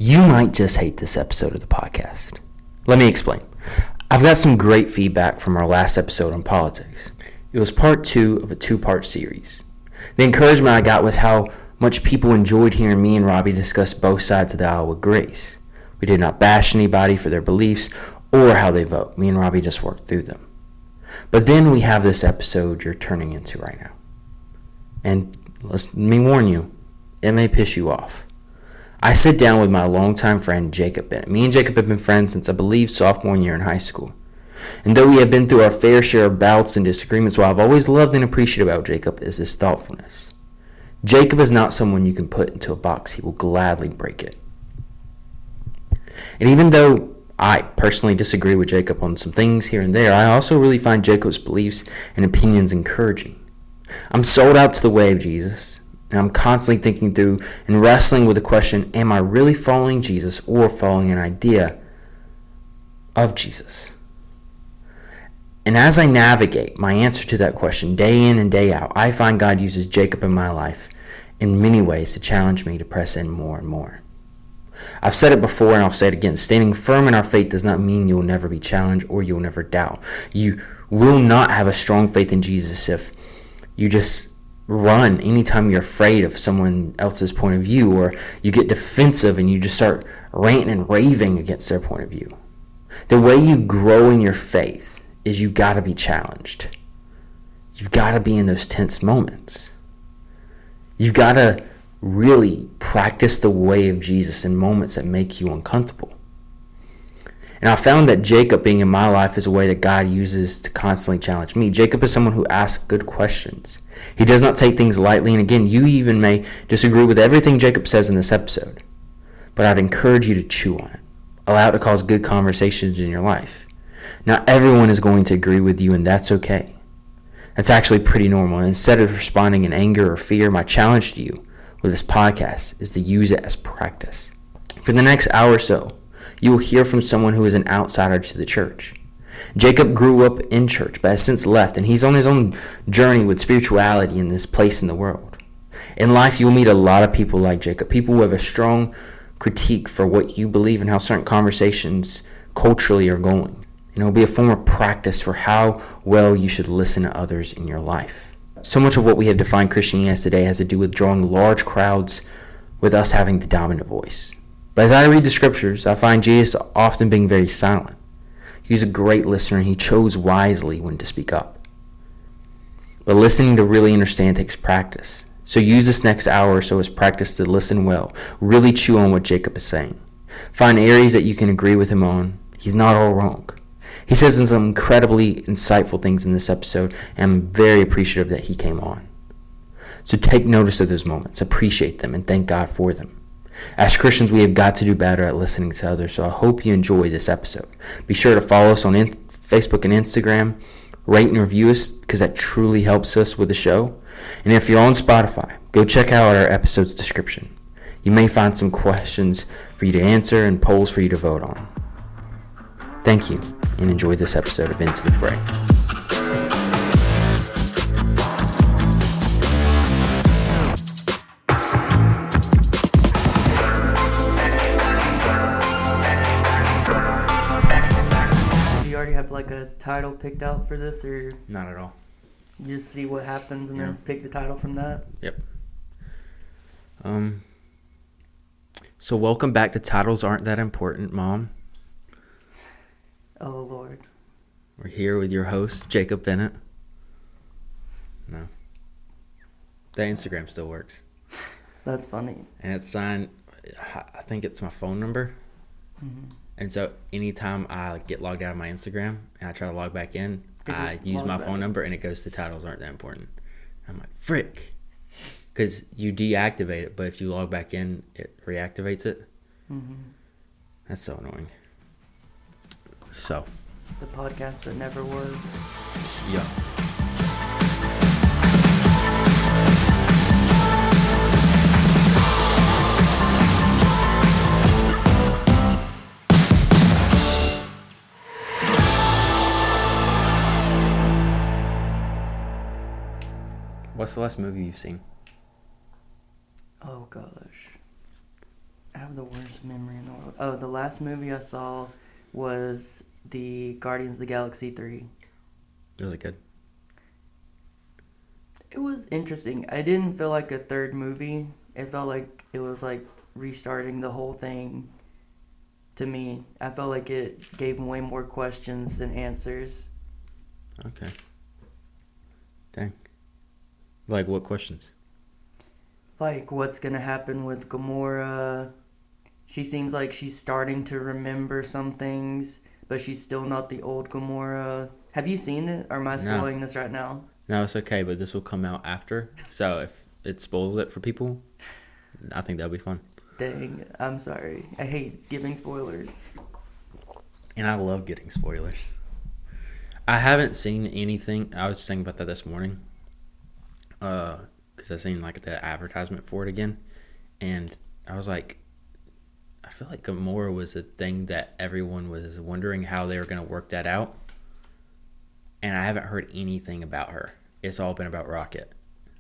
You might just hate this episode of the podcast. Let me explain. I've got some great feedback from our last episode on politics. It was part 2 of a 2-part series. The encouragement I got was how much people enjoyed hearing me and Robbie discuss both sides of the aisle with grace. We did not bash anybody for their beliefs or how they vote. Me and Robbie just worked through them. But then we have this episode you're turning into right now. And let me warn you, it may piss you off. I sit down with my longtime friend Jacob Bennett. Me and Jacob have been friends since I believe sophomore year in high school. And though we have been through our fair share of bouts and disagreements, what I've always loved and appreciated about Jacob is his thoughtfulness. Jacob is not someone you can put into a box. He will gladly break it. And even though I personally disagree with Jacob on some things here and there, I also really find Jacob's beliefs and opinions encouraging. I'm sold out to the way of Jesus. And I'm constantly thinking through and wrestling with the question, am I really following Jesus or following an idea of Jesus? And as I navigate my answer to that question day in and day out, I find God uses Jacob in my life in many ways to challenge me to press in more and more. I've said it before and I'll say it again. Standing firm in our faith does not mean you'll never be challenged or you'll never doubt. You will not have a strong faith in Jesus if you just run anytime you're afraid of someone else's point of view, or you get defensive and you just start ranting and raving against their point of view. The way you grow in your faith is you got to be challenged. You've got to be in those tense moments. You've got to really practice the way of Jesus in moments that make you uncomfortable. And I found that Jacob being in my life is a way that God uses to constantly challenge me. Jacob is someone who asks good questions. He does not take things lightly. And again, you even may disagree with everything Jacob says in this episode. But I'd encourage you to chew on it. Allow it to cause good conversations in your life. Not everyone is going to agree with you, and that's okay. That's actually pretty normal. And instead of responding in anger or fear, my challenge to you with this podcast is to use it as practice. For the next hour or so, you will hear from someone who is an outsider to the church. Jacob grew up in church, but has since left, and he's on his own journey with spirituality in this place in the world. In life, you'll meet a lot of people like Jacob, people who have a strong critique for what you believe and how certain conversations culturally are going. And it'll be a form of practice for how well you should listen to others in your life. So much of what we have defined Christianity as today has to do with drawing large crowds with us having the dominant voice. But as I read the scriptures, I find Jesus often being very silent. He was a great listener and he chose wisely when to speak up. But listening to really understand takes practice. So use this next hour or so as practice to listen well. Really chew on what Jacob is saying. Find areas that you can agree with him on. He's not all wrong. He says some incredibly insightful things in this episode, and I'm very appreciative that he came on. So take notice of those moments, appreciate them, and thank God for them. As Christians, we have got to do better at listening to others, so I hope you enjoy this episode. Be sure to follow us on Facebook and Instagram, rate and review us, because that truly helps us with the show. And if you're on Spotify, go check out our episode's description. You may find some questions for you to answer and polls for you to vote on. Thank you, and enjoy this episode of Into the Fray. Have like a title picked out for this, or Not at all. you just see what happens and then pick the title from that? Yep. So welcome back to Titles Aren't That Important, Mom. Oh Lord. We're here with your host, Jacob Bennett. No. The Instagram still works. That's funny. And it's signed, I think it's my phone number. Mm-hmm. And so anytime I get logged out of my Instagram and I try to log back in, I use my phone number and it goes to Titles Aren't That Important. I'm like, frick. Because you deactivate it, but if you log back in, it reactivates it. Mm-hmm. That's so annoying. So. The podcast that never was. Yeah. What's the last movie you've seen? Oh gosh. I have the worst memory in the world. Oh, the last movie I saw was the Guardians of the Galaxy 3. Was it good? It was interesting. I didn't feel like a third movie. It felt like it was like restarting the whole thing to me. I felt like it gave way more questions than answers. Okay. Dang. Like what questions? Like, what's gonna happen with Gamora? She seems like she's starting to remember some things, but she's still not the old Gamora. Have you seen it? Or am I No. spoiling this right now? No, it's okay, but this will come out after. So if it spoils it for people, I think that'll be fun. Dang, I'm sorry. I hate giving spoilers. And I love getting spoilers. I haven't seen anything. I was thinking about that this morning. Because I seen like the advertisement for it again. And I was like, I feel like Gamora was a thing that everyone was wondering how they were going to work that out. And I haven't heard anything about her. It's all been about Rocket.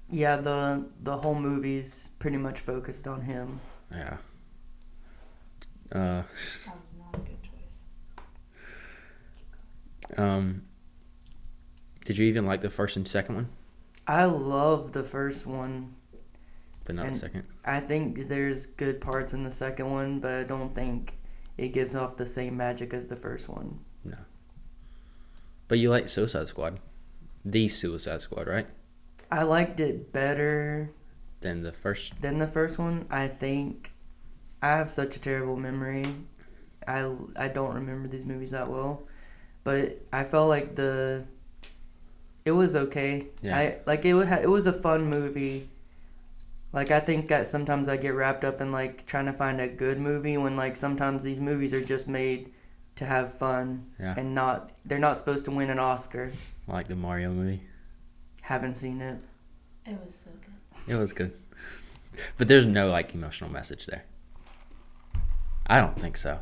Yeah, the whole movie's pretty much focused on him. Yeah. That was not a good choice. Did you even like the first and second one? I love the first one. But not And the second? I think there's good parts in the second one, but I don't think it gives off the same magic as the first one. No. But you like Suicide Squad. The Suicide Squad, right? I liked it better Than the first. than the first one. I think I have such a terrible memory. I don't remember these movies that well, but I felt like it was okay. Yeah. It was a fun movie. Like, I think that sometimes I get wrapped up in like trying to find a good movie when like sometimes these movies are just made to have fun Yeah. and they're not supposed to win an Oscar. Like the Mario movie. Haven't seen it. It was so good. It was good. But there's no like emotional message there. I don't think so.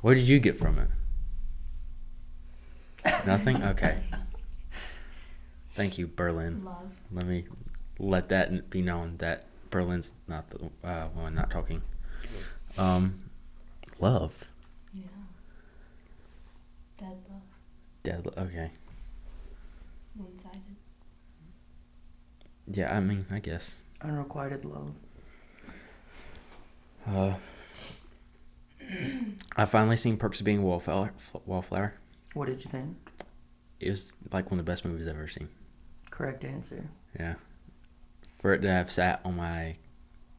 What did you get from it? Nothing? Okay. Thank you, Berlin. Love. Let me let that be known that Berlin's not the one not talking. Love. Yeah. Dead love. Dead. Okay. One-sided. Yeah, I mean, I guess. Unrequited love. I finally seen Perks of Being a Wallflower. What did you think? It was like one of the best movies I've ever seen. Correct answer. Yeah. For it to have sat on my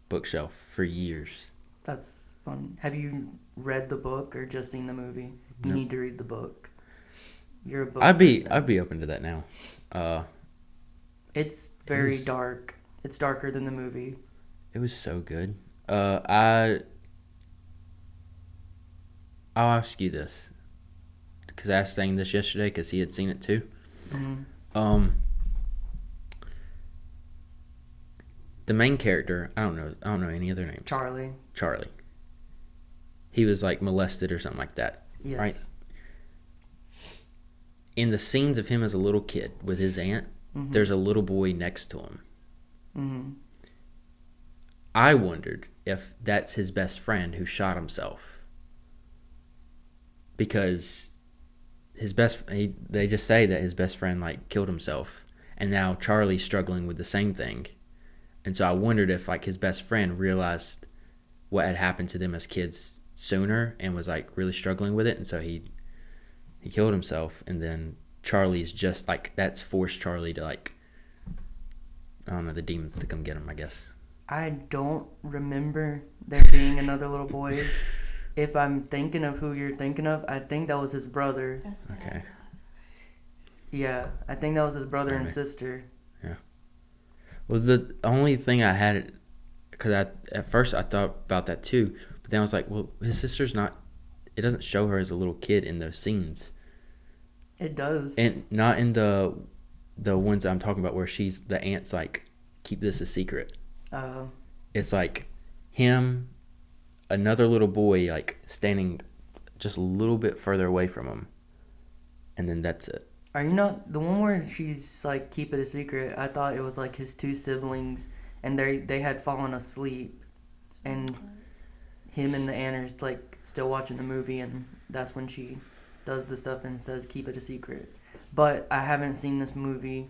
bookshelf for years. That's fun. Have you read the book or just seen the movie? You No. need to read the book. You're a book I'd person. be open to that now. It's very was- dark. It's darker than the movie. It was so good. I'll ask you this because I asked Thane this yesterday because he had seen it too. Mm-hmm. The main character, I don't know any other names. Charlie. He was like molested or something like that. Yes. Right. In the scenes of him as a little kid with his aunt, Mm-hmm. there's a little boy next to him. Mm-hmm. I wondered if that's his best friend who shot himself. Because they just say that his best friend like killed himself, and now Charlie's struggling with the same thing. And so I wondered if like his best friend realized what had happened to them as kids sooner and was like really struggling with it, and so he killed himself, and then Charlie's just like that's forced Charlie to like, I don't know, the demons to come get him, I guess. I don't remember there being another little boy. If I'm thinking of who you're thinking of, I think that was his brother. That's what Okay. I thought. Yeah, I think that was his brother and Maybe. sister. Well, the only thing I had, because at first I thought about that too, but then I was like, well, his sister's not. It doesn't show her as a little kid in those scenes, It does. and not in the ones I'm talking about where the aunt's like, keep this a secret. It's like him, another little boy like standing just a little bit further away from him, and then that's it. Are you not the one where she's like keep it a secret? I thought it was like his two siblings, and they had fallen asleep, That's what I and thought. him and the Ann are like still watching the movie, and that's when she does the stuff and says keep it a secret. But I haven't seen this movie.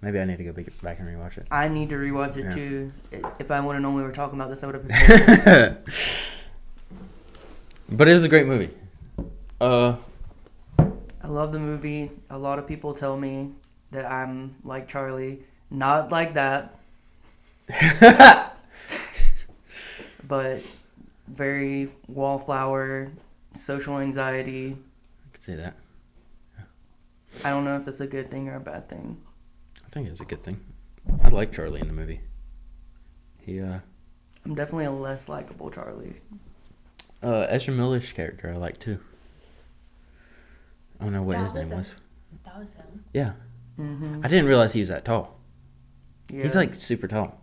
Maybe I need to go back and rewatch it. I need to rewatch it Yeah. too. If I would have known we were talking about this, I would have. But it is a great movie. I love the movie. A lot of people tell me that I'm like Charlie. Not like that, but very wallflower, social anxiety. I could say that. I don't know if it's a good thing or a bad thing. I think it's a good thing. I like Charlie in the movie. I'm definitely a less likable Charlie. Ezra Miller's character I like too. I don't know what That his was name him. was. That was him. Yeah. Mm-hmm. I didn't realize he was that tall. Yeah. He's like super tall.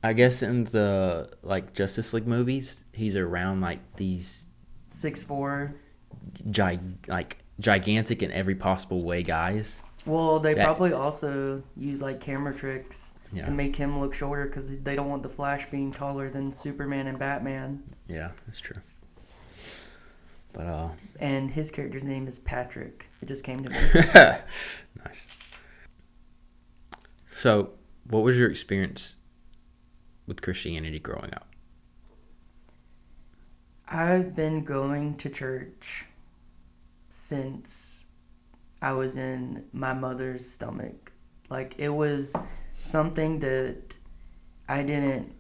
I guess in the like Justice League movies, he's around like these 6'4". gigantic in every possible way guys. Well, they Yeah. probably also use like camera tricks Yeah. to make him look shorter because they don't want the Flash being taller than Superman and Batman. Yeah, that's true. But And his character's name is Patrick. It just came to me. nice. So, what was your experience with Christianity growing up? I've been going to church since I was in my mother's stomach. Like, it was something that I didn't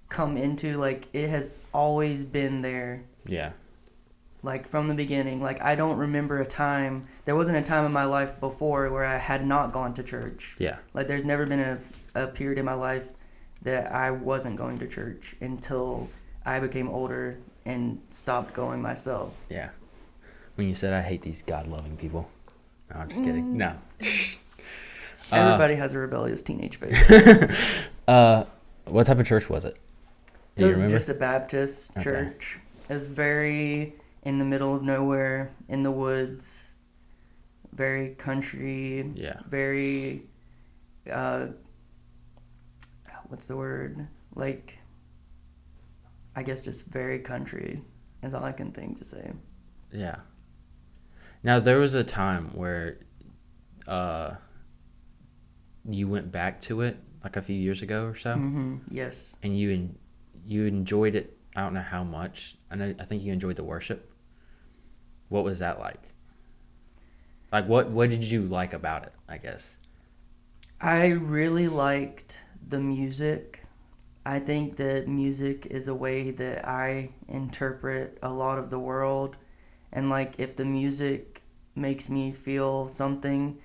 come into. Like, it has always been there. Yeah. Like, from the beginning. Like, I don't remember a time. There wasn't a time in my life before where I had not gone to church. Yeah. Like, there's never been a period in my life that I wasn't going to church until I became older and stopped going myself. Yeah. When you said I hate these God-loving people. No, I'm just kidding. No. Everybody has a rebellious teenage phase. What type of church was it? It Do you was remember? just a Baptist Okay. church. It was very in the middle of nowhere, in the woods, very country, Yeah. very, what's the word? Like, I guess just very country is all I can think to say. Yeah. Now there was a time where you went back to it like a few years ago or so, Mm-hmm. Yes. and you enjoyed it. I don't know how much. I think you enjoyed the worship. What was that like? Like what did you like about it, I guess? I really liked the music. I think that music is a way that I interpret a lot of the world. And like if the music makes me feel something,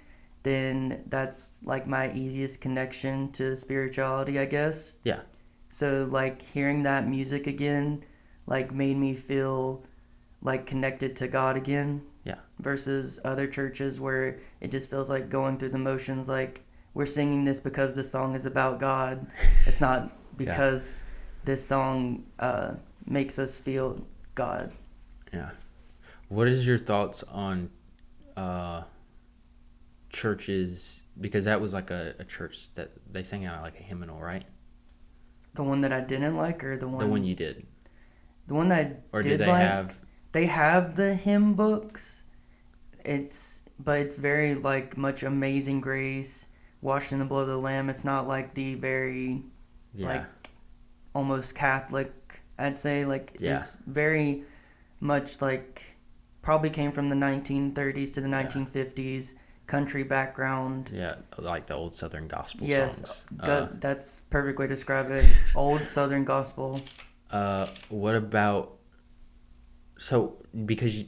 then that's like my easiest connection to spirituality, I guess. Yeah. So like hearing that music again like made me feel like connected to God again. Yeah. Versus other churches where it just feels like going through the motions, like we're singing this because this song is about God. It's not because this song makes us feel God. Yeah. What is your thoughts on churches? Because that was like a church that they sang out like a hymnal, right? The one that I didn't like, or the one you did? the one that I Or did did they like, have? They have the hymn books. But it's very like much Amazing Grace, Washed in the Blood of the Lamb. It's not like the very like almost Catholic, I'd say. Like it's very much like probably came from the 1930s to the 1950s country background. Yeah, like the old Southern gospel Yes, songs. that's perfect way to describe it. Old Southern gospel. What about, so because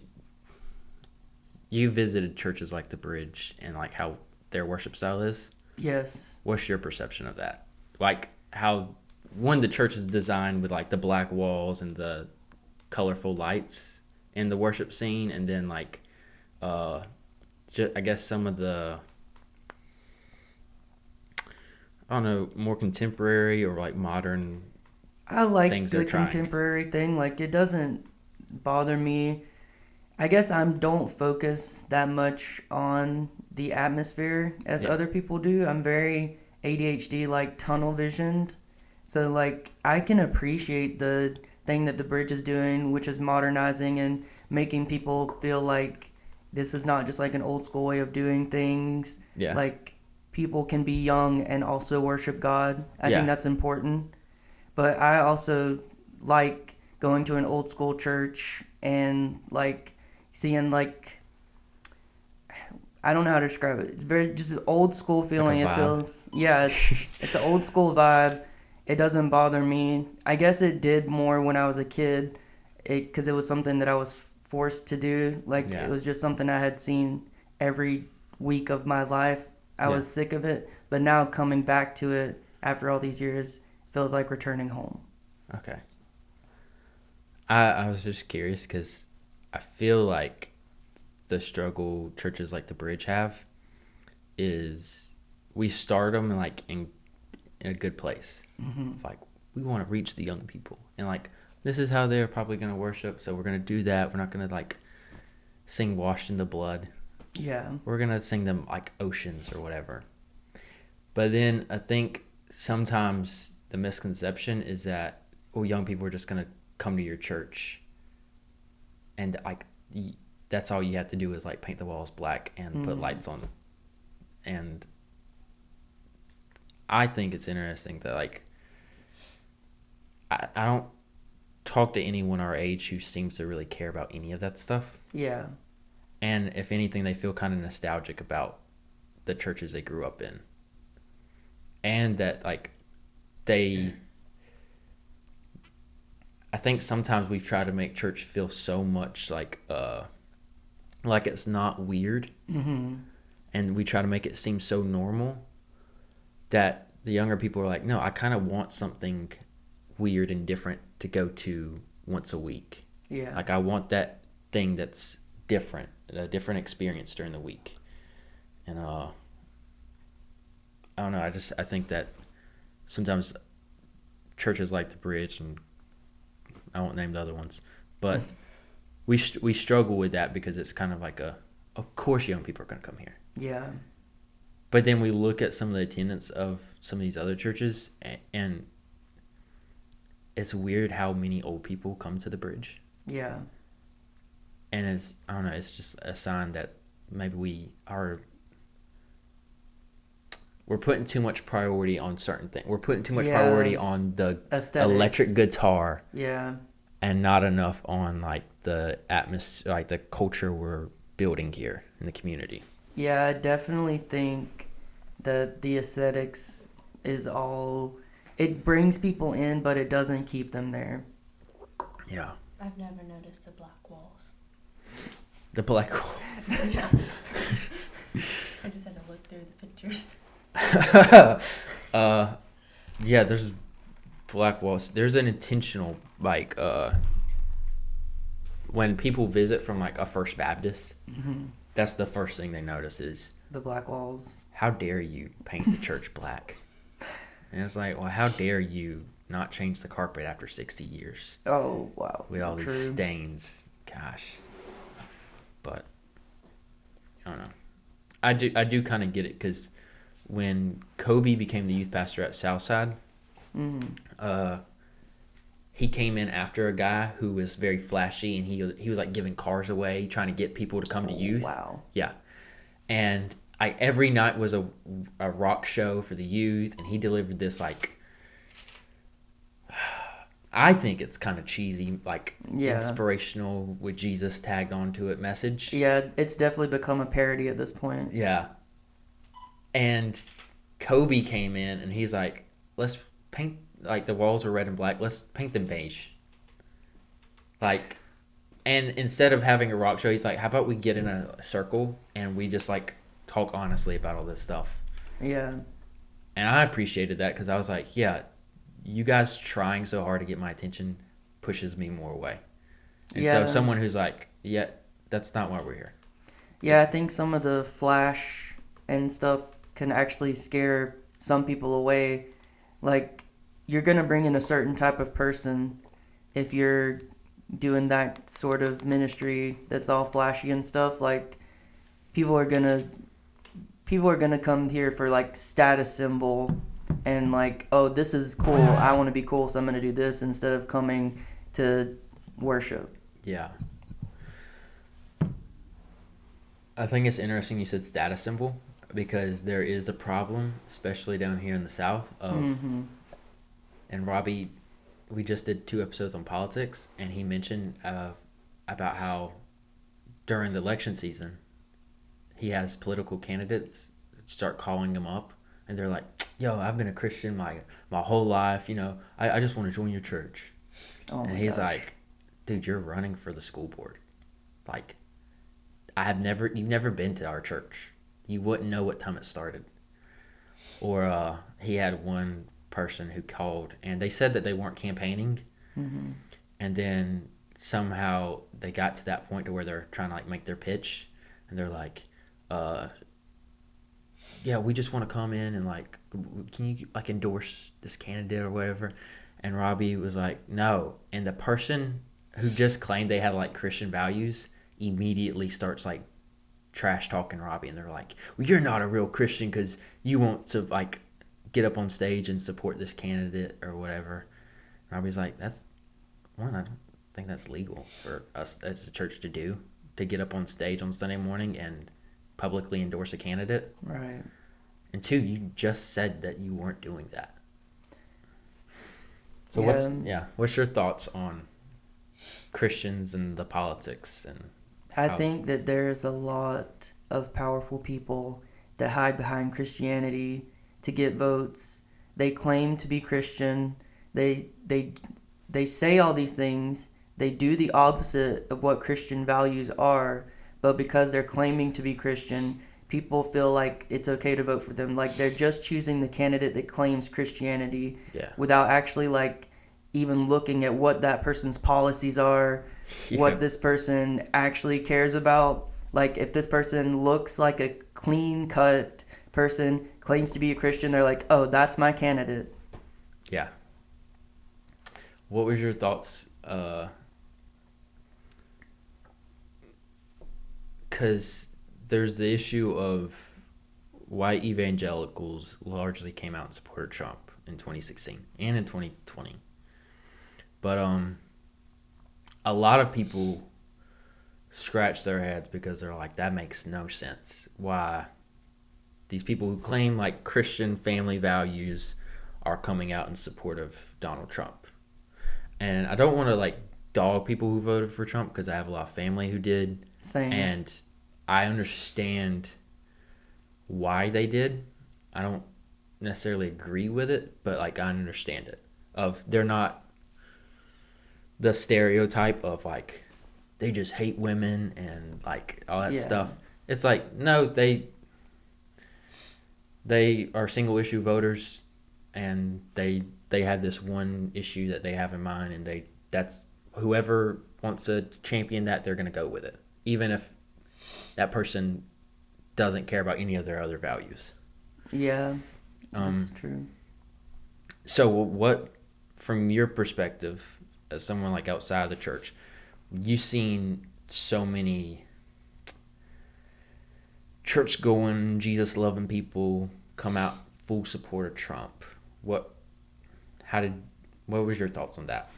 you visited churches like the Bridge and like how their worship style is, Yes. what's your perception of that? Like how the church is designed with like the black walls and the colorful lights in the worship scene, and then like I guess some of the, I don't know, more contemporary or like modern. I like things the they're trying. contemporary thing. Like it doesn't bother me. I guess I don't focus that much on the atmosphere as other people do. I'm very ADHD, like tunnel visioned. So, like, I can appreciate the thing that the bridge is doing, which is modernizing and making people feel like this is not just like an old school way of doing things. Yeah. Like, people can be young and also worship God. I Yeah. think that's important. But I also like going to an old school church and like seeing like I don't know how to describe it. It's very just an old school feeling. It vibe. feels it's an old school vibe. It doesn't bother me. I guess it did more when I was a kid, because it was something that I was forced to do. Like Yeah. it was just something I had seen every week of my life. I Yeah. was sick of it, but now coming back to it after all these years feels like returning home. Okay. I was just curious because I feel like the struggle churches like the Bridge have is we start them like in a good place. Mm-hmm. Like we want to reach the young people, and like this is how they're probably going to worship, so we're going to do that. We're not going to like sing "Washed in the Blood." Yeah. We're going to sing them like Oceans or whatever. But then I think sometimes the misconception is that young people are just going to come to your church, and like that's all you have to do is like paint the walls black and put lights on. And I think it's interesting that like I don't talk to anyone our age who seems to really care about any of that stuff. Yeah. And if anything, they feel kind of nostalgic about the churches they grew up in. And that like I think sometimes we've tried to make church feel so much like it's not weird. Mm-hmm. And we try to make it seem so normal that the younger people are like, no, I kind of want something weird and different to go to once a week. Yeah. Like I want that thing that's different, a different experience during the week. And I don't know, I think that sometimes churches like the Bridge, and I won't name the other ones, but we struggle with that because it's kind of like of course young people are going to come here. Yeah. But then we look at some of the attendance of some of these other churches, and it's weird how many old people come to the Bridge. Yeah. And I don't know, it's just a sign that maybe we're putting too much priority on certain things. We're putting too much priority on the Aesthetics. electric guitar, Yeah. and not enough on like the atmosphere, like the culture we're building here in the community. Yeah, I definitely think that the aesthetics is all... It brings people in, but it doesn't keep them there. Yeah. I've never noticed the black walls. The black hole. Yeah. I just had to look through the pictures. Yeah, there's black walls. There's an intentional like when people visit from like a First Baptist, that's the first thing they notice is The black walls. how dare you paint the church black? And it's like, well, how dare you not change the carpet after 60 years Oh, wow. with all True. these stains? Gosh. But I don't know. I do kind of get it because when Kobe became the youth pastor at Southside, he came in after a guy who was very flashy, and he was like giving cars away, trying to get people to come to youth. Wow. Yeah. And every night was a rock show for the youth, and he delivered this like I think it's kind of cheesy, like inspirational with Jesus tagged onto it message. Yeah, it's definitely become a parody at this point. Yeah. And Kobe came in and he's like, let's paint, like the walls are red and black, let's paint them beige. Like, and instead of having a rock show, he's like, how about we get in a circle and we just like talk honestly about all this stuff. Yeah. And I appreciated that because I was like, yeah, you guys trying so hard to get my attention pushes me more away. And so someone who's like, yeah, that's not why we're here. Yeah, I think some of the flash and stuff can actually scare some people away. Like, you're going to bring in a certain type of person if you're doing that sort of ministry that's all flashy and stuff. Like, people are going to come here for like status symbol and like, oh, this is cool. I want to be cool, so I'm going to do this instead of coming to worship. Yeah. I think it's interesting you said status symbol because there is a problem, especially down here in the South, of and Robbie, we just did 2 episodes on politics, and he mentioned about how during the election season, he has political candidates start calling him up, and they're like, "Yo, I've been a Christian my whole life. You know, I just want to join your church." Oh And my he's gosh. like, "Dude, you're running for the school board. Like, you've never been to our church. You wouldn't know what time it started." Or he had one person who called, and they said that they weren't campaigning, and then somehow they got to that point to where they're trying to like make their pitch, and they're like, "Yeah, we just want to come in and like, can you like endorse this candidate or whatever?" And Robbie was like, "No." And the person who just claimed they had like Christian values immediately starts like trash talking Robbie, and they're like, "Well, you're not a real Christian because you want to like get up on stage and support this candidate or whatever." And Robbie's like, "That's one, I don't think that's legal for us as a church to get up on stage on Sunday morning and publicly endorse a candidate. Right. And 2, you just said that you weren't doing that." So what's your thoughts on Christians and the politics and I how- think that there's a lot of powerful people that hide behind Christianity to get votes. They claim to be Christian. They say all these things. They do the opposite of what Christian values are, but because they're claiming to be Christian, people feel like it's okay to vote for them. Like they're just choosing the candidate that claims Christianity Yeah. without actually like even looking at what that person's policies are, Yeah. what this person actually cares about. Like if this person looks like a clean cut person, claims to be a Christian, they're like, "Oh, that's my candidate." Yeah. What was your thoughts? Because there's the issue of why evangelicals largely came out and supported Trump in 2016 and in 2020. But a lot of people scratch their heads because they're like, that makes no sense. Why these people who claim like Christian family values are coming out in support of Donald Trump. And I don't want to like dog people who voted for Trump because I have a lot of family who did. Same. And I understand why they did. I don't necessarily agree with it, but like I understand it. They're not the stereotype of like they just hate women and like all that stuff. It's like no, they are single issue voters, and they have this one issue that they have in mind, and that's whoever wants to champion that, they're going to go with it, even if that person doesn't care about any of their other values. Yeah, that's true. So what, from your perspective, as someone like outside of the church, you've seen so many church-going, Jesus-loving people come out full support of Trump. What was your thoughts on that?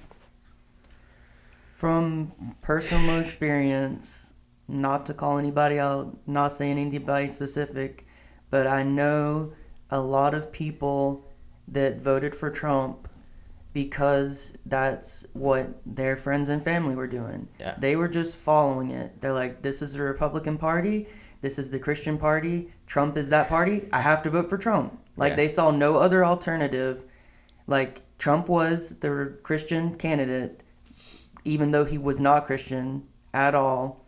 From personal experience, not to call anybody out, not saying anybody specific, but I know a lot of people that voted for Trump because that's what their friends and family were doing. Yeah. They were just following it. They're like, this is the Republican Party, this is the Christian Party, Trump is that party, I have to vote for Trump. Like, Yeah. they saw no other alternative. Like, Trump was the Christian candidate, even though he was not Christian at all.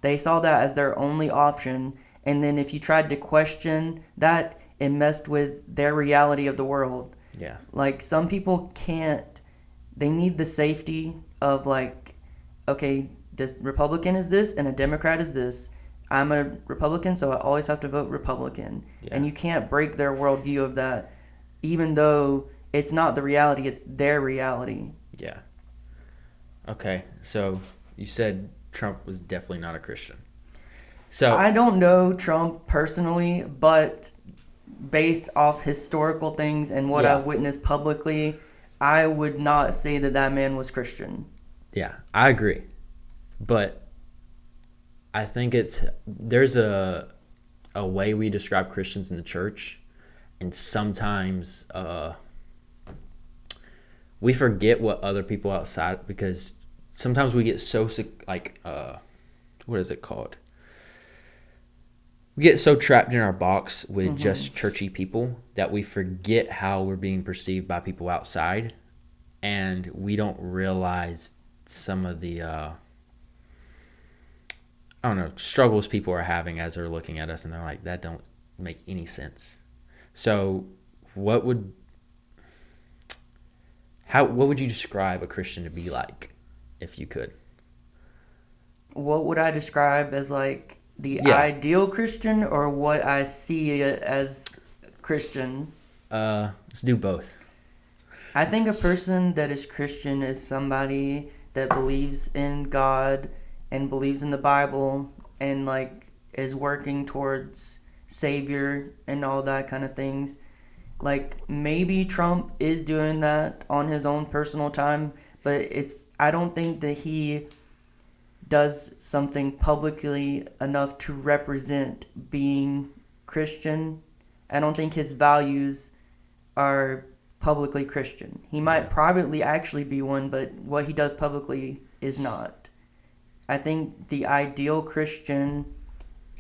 They saw that as their only option. And then if you tried to question that, it messed with their reality of the world. Yeah. Like, some people can't, they need the safety of like, okay, this Republican is this and a Democrat is this. I'm a Republican, so I always have to vote Republican. Yeah. And you can't break their worldview of that, even though it's not the reality, it's their reality. Yeah. Okay, so you said Trump was definitely not a Christian. So I don't know Trump personally, but based off historical things and what I Yeah. witnessed publicly, I would not say that that man was Christian. Yeah, I agree. But I think there's a way we describe Christians in the church, and sometimes we forget what other people outside, because sometimes we get so sick, like what is it called? We get so trapped in our box with just churchy people that we forget how we're being perceived by people outside, and we don't realize some of the I don't know, struggles people are having as they're looking at us, and they're like, that don't make any sense. So what would you describe a Christian to be like, if you could? What would I describe as like the Yeah. ideal Christian, or what I see as Christian? Let's do both. I think a person that is Christian is somebody that believes in God and believes in the Bible and like is working towards Savior and all that kind of things. Like maybe Trump is doing that on his own personal time, but I don't think that he does something publicly enough to represent being Christian. I don't think his values are publicly Christian. He might privately actually be one, but what he does publicly is not. I think the ideal Christian,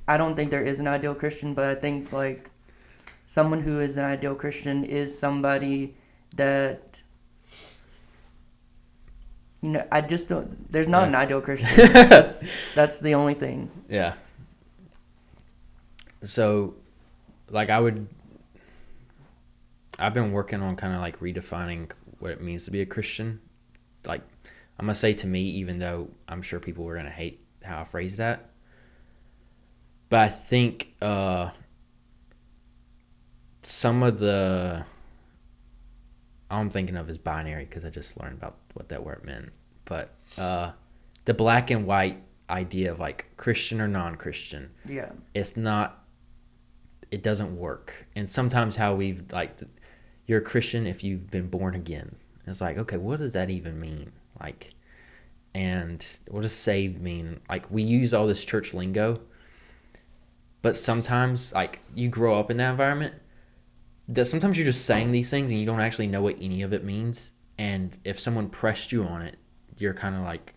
I don't think there is an ideal Christian, but I think like someone who is an ideal Christian is somebody that, I just don't, there's not an ideal Christian. That's the only thing. Yeah. So, like, I've been working on kind of like redefining what it means to be a Christian. Like, I'm going to say to me, even though I'm sure people are going to hate how I phrase that. But I think some of all I'm thinking of is binary, because I just learned about what that word meant. But the black and white idea of like Christian or non-Christian, Yeah. it doesn't work. And sometimes how we've like, you're a Christian if you've been born again. It's like, okay, what does that even mean? Like, and what does saved mean? Like, we use all this church lingo, but sometimes like you grow up in that environment that sometimes you're just saying these things and you don't actually know what any of it means. And if someone pressed you on it, you're kind of like,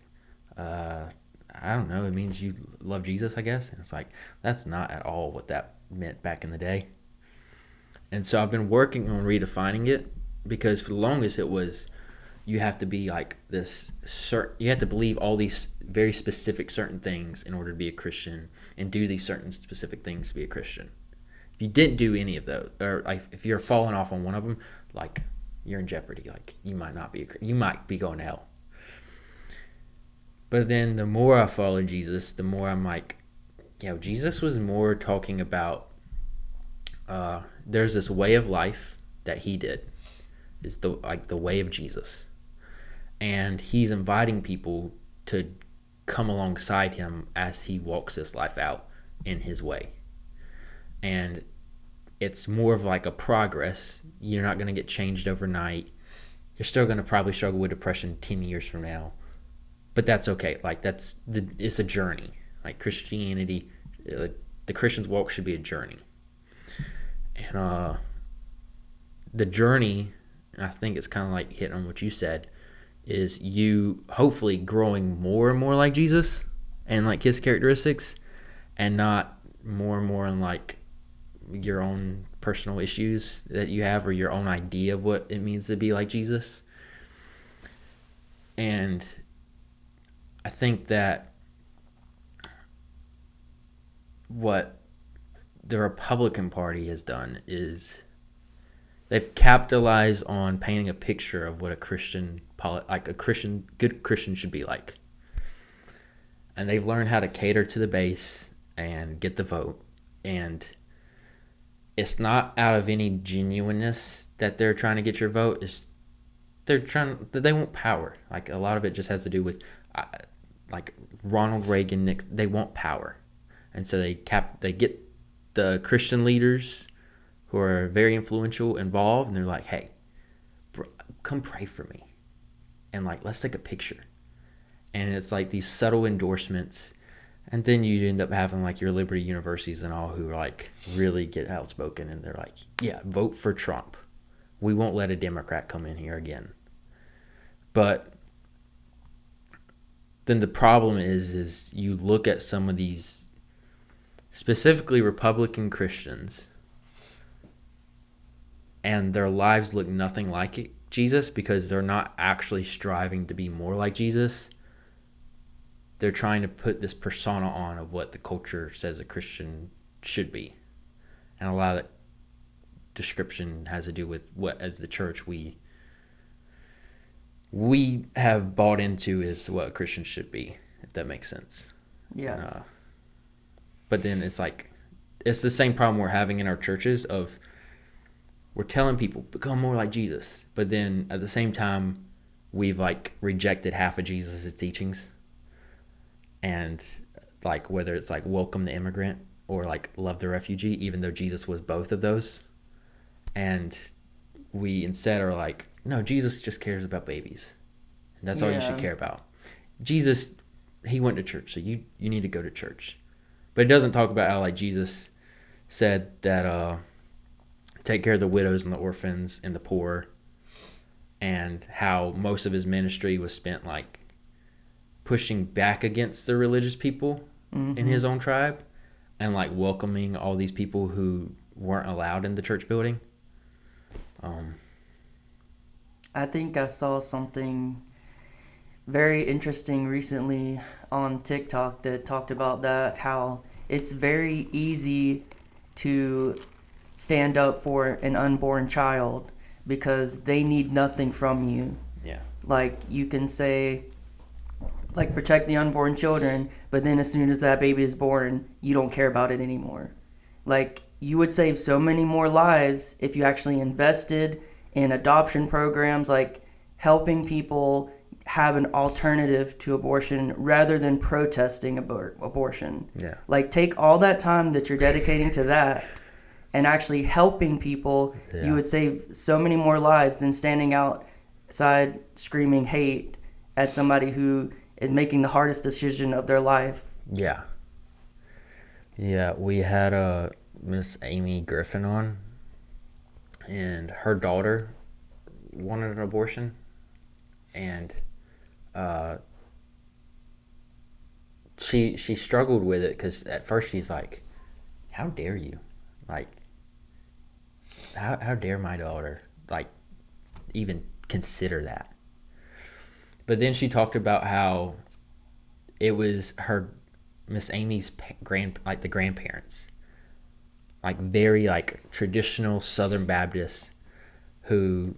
I don't know, it means you love Jesus, I guess. And it's like, that's not at all what that meant back in the day. And so I've been working on redefining it, because for the longest it was, you have to be like this you have to believe all these very specific certain things in order to be a Christian, and do these certain specific things to be a Christian. If you didn't do any of those, or like if you're falling off on one of them, like you're in jeopardy. Like you might be going to hell. But then the more I follow Jesus, the more I'm like, Jesus was more talking about there's this way of life that he did, is the way of Jesus, and he's inviting people to come alongside him as he walks this life out in his way. And it's more of like a progress. You're not going to get changed overnight. You're still going to probably struggle with depression 10 years from now, but that's okay. Like it's a journey. Like Christianity, the Christian's walk should be a journey. And the journey, I think it's kind of like hitting on what you said, is you hopefully growing more and more like Jesus and like his characteristics, and not more and more in like your own personal issues that you have, or your own idea of what it means to be like Jesus. And I think that what the Republican Party has done is they've capitalized on painting a picture of what a good Christian should be like. And they've learned how to cater to the base and get the vote. And it's not out of any genuineness that they're trying to get your vote. They want power. Like a lot of it just has to do with like Ronald Reagan, they want power. And so they get the Christian leaders who are very influential involved, and they're like, hey, bro, come pray for me, and like, let's take a picture. And it's like these subtle endorsements, and then you end up having like your liberty universities and all who like really get outspoken, and they're like, yeah, vote for Trump, we won't let a Democrat come in here again. But then the problem is you look at some of these, specifically Republican Christians, and their lives look nothing like it, Jesus, because they're not actually striving to be more like Jesus. They're trying to put this persona on of what the culture says a Christian should be. And a lot of that description has to do with what, as the church, we have bought into is what a Christian should be, if that makes sense. Yeah. And, but then it's like, it's the same problem we're having in our churches of, we're telling people, become more like Jesus. But then at the same time, we've like rejected half of Jesus's teachings. And like, whether it's like welcome the immigrant or like love the refugee, even though Jesus was both of those. And we instead are like, no, Jesus just cares about babies. And that's all you should care about. Jesus, he went to church, so you need to go to church. But it doesn't talk about how like Jesus said that take care of the widows and the orphans and the poor, and how most of his ministry was spent like pushing back against the religious people in his own tribe, and like welcoming all these people who weren't allowed in the church building. I think I saw something very interesting recently on TikTok that talked about that, how it's very easy to stand up for an unborn child because they need nothing from you. Yeah. Like, you can say, like, protect the unborn children, but then as soon as that baby is born, you don't care about it anymore. Like, you would save so many more lives if you actually invested in adoption programs, like helping people have an alternative to abortion rather than protesting abortion. Yeah. Like, take all that time that you're dedicating to that and actually helping people. Yeah. You would save so many more lives than standing outside screaming hate at somebody who is making the hardest decision of their life. Yeah. Yeah, we had Miss Amy Griffin on, and her daughter wanted an abortion, and she struggled with it because at first she's like, how dare you, like, how dare my daughter like even consider that. But then she talked about how it was her, Miss Amy's the grandparents, like very like traditional Southern Baptists, who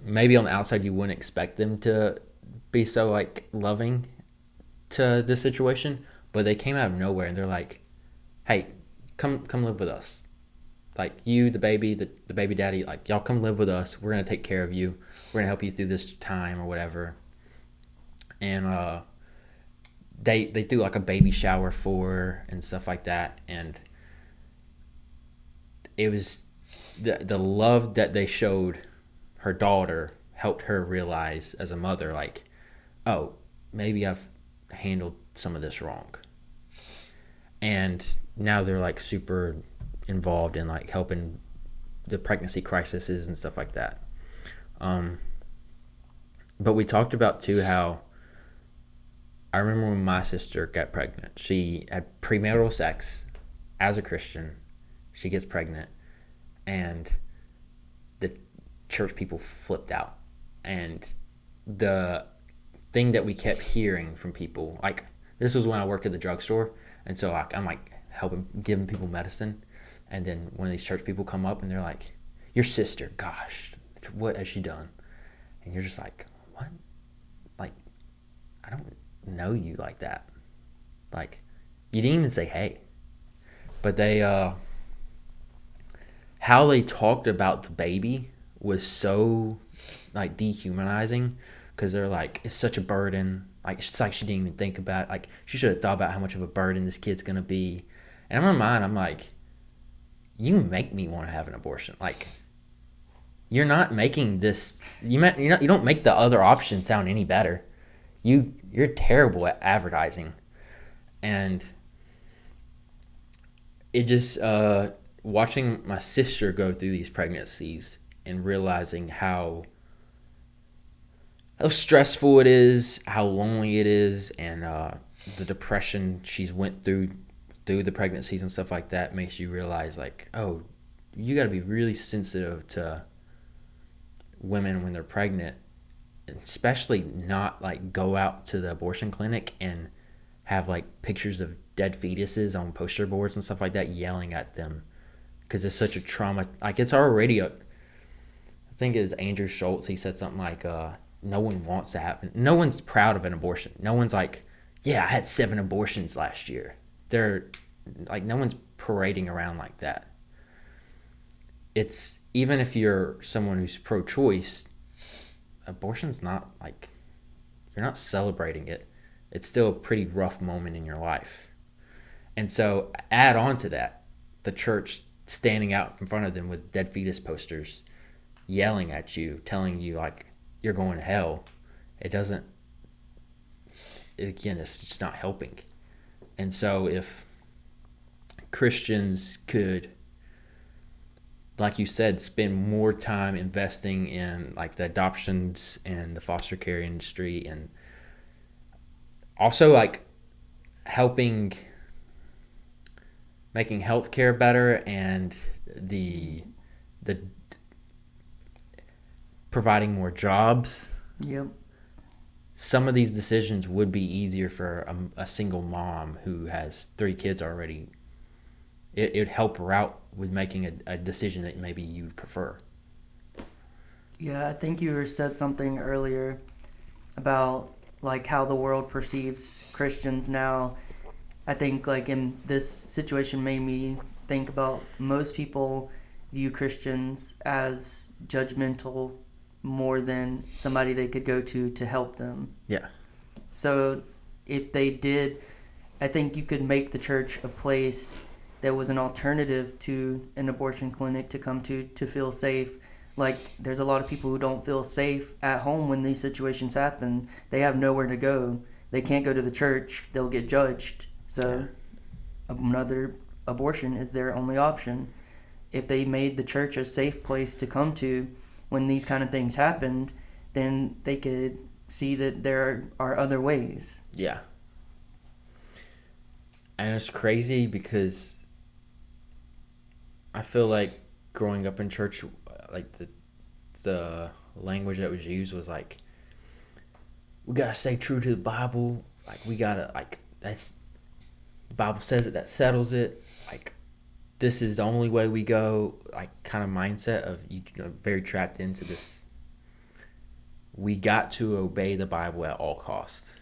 maybe on the outside you wouldn't expect them to be so like loving to this situation, but they came out of nowhere and they're like, hey, come live with us. Like, you, the baby, the baby daddy, like, y'all come live with us. We're going to take care of you. We're going to help you through this time or whatever. And they do like a baby shower for her and stuff like that. And it was the love that they showed her daughter helped her realize as a mother, like, oh, maybe I've handled some of this wrong. And now they're like super involved in like helping the pregnancy crises and stuff like that. But we talked about too how I remember when my sister got pregnant, she had premarital sex as a Christian. She gets pregnant and the church people flipped out. And the thing that we kept hearing from people, like, this was when I worked at the drugstore, and so I'm like helping, giving people medicine, and then one of these church people come up and they're like, your sister, gosh, what has she done? And you're just like, what? Like, I don't know you like that. Like, you didn't even say hey. But they how they talked about the baby was so like dehumanizing, because they're like, it's such a burden. Like, it's like she didn't even think about it. Like, she should have thought about how much of a burden this kid's gonna be. And in my mind, I'm like, you make me want to have an abortion. Like, you're not making this. You don't make the other option sound any better. You're terrible at advertising, and it just watching my sister go through these pregnancies and realizing how stressful it is, how lonely it is, and the depression she's went through the pregnancies and stuff like that makes you realize, like, oh, you got to be really sensitive to women when they're pregnant, especially not like go out to the abortion clinic and have like pictures of dead fetuses on poster boards and stuff like that yelling at them, because it's such a trauma. Like, it's already I think it was Andrew Schultz, he said something like no one wants to happen, no one's proud of an abortion, no one's like, yeah, I had 7 abortions last year. They're like, no one's parading around like that. It's, even if you're someone who's pro-choice, abortion's not like, you're not celebrating it. It's still a pretty rough moment in your life. And so add on to that the church standing out in front of them with dead fetus posters, yelling at you, telling you like you're going to hell. It doesn't, again, it's just not helping. And so if Christians could, like you said, spend more time investing in like the adoptions and the foster care industry, and also like helping making healthcare better, and the providing more jobs. Yep. Some of these decisions would be easier for a single mom who has 3 kids already. It would help her out with making a decision that maybe you prefer. Yeah, I think you said something earlier about like how the world perceives Christians now. I think like in this situation made me think about most people view Christians as judgmental more than somebody they could go to help them. Yeah. So if they did, I think you could make the church a place that was an alternative to an abortion clinic to come to feel safe. Like, there's a lot of people who don't feel safe at home when these situations happen. They have nowhere to go. They can't go to the church. They'll get judged. So another abortion is their only option. If they made the church a safe place to come to when these kind of things happened, then they could see that there are other ways. Yeah. And it's crazy because I feel like growing up in church, like the language that was used was like, we gotta stay true to the Bible. Like, we gotta, like, that's, the Bible says it, that settles it. Like, this is the only way we go. Like, kind of mindset of, you know, very trapped into this. We got to obey the Bible at all costs.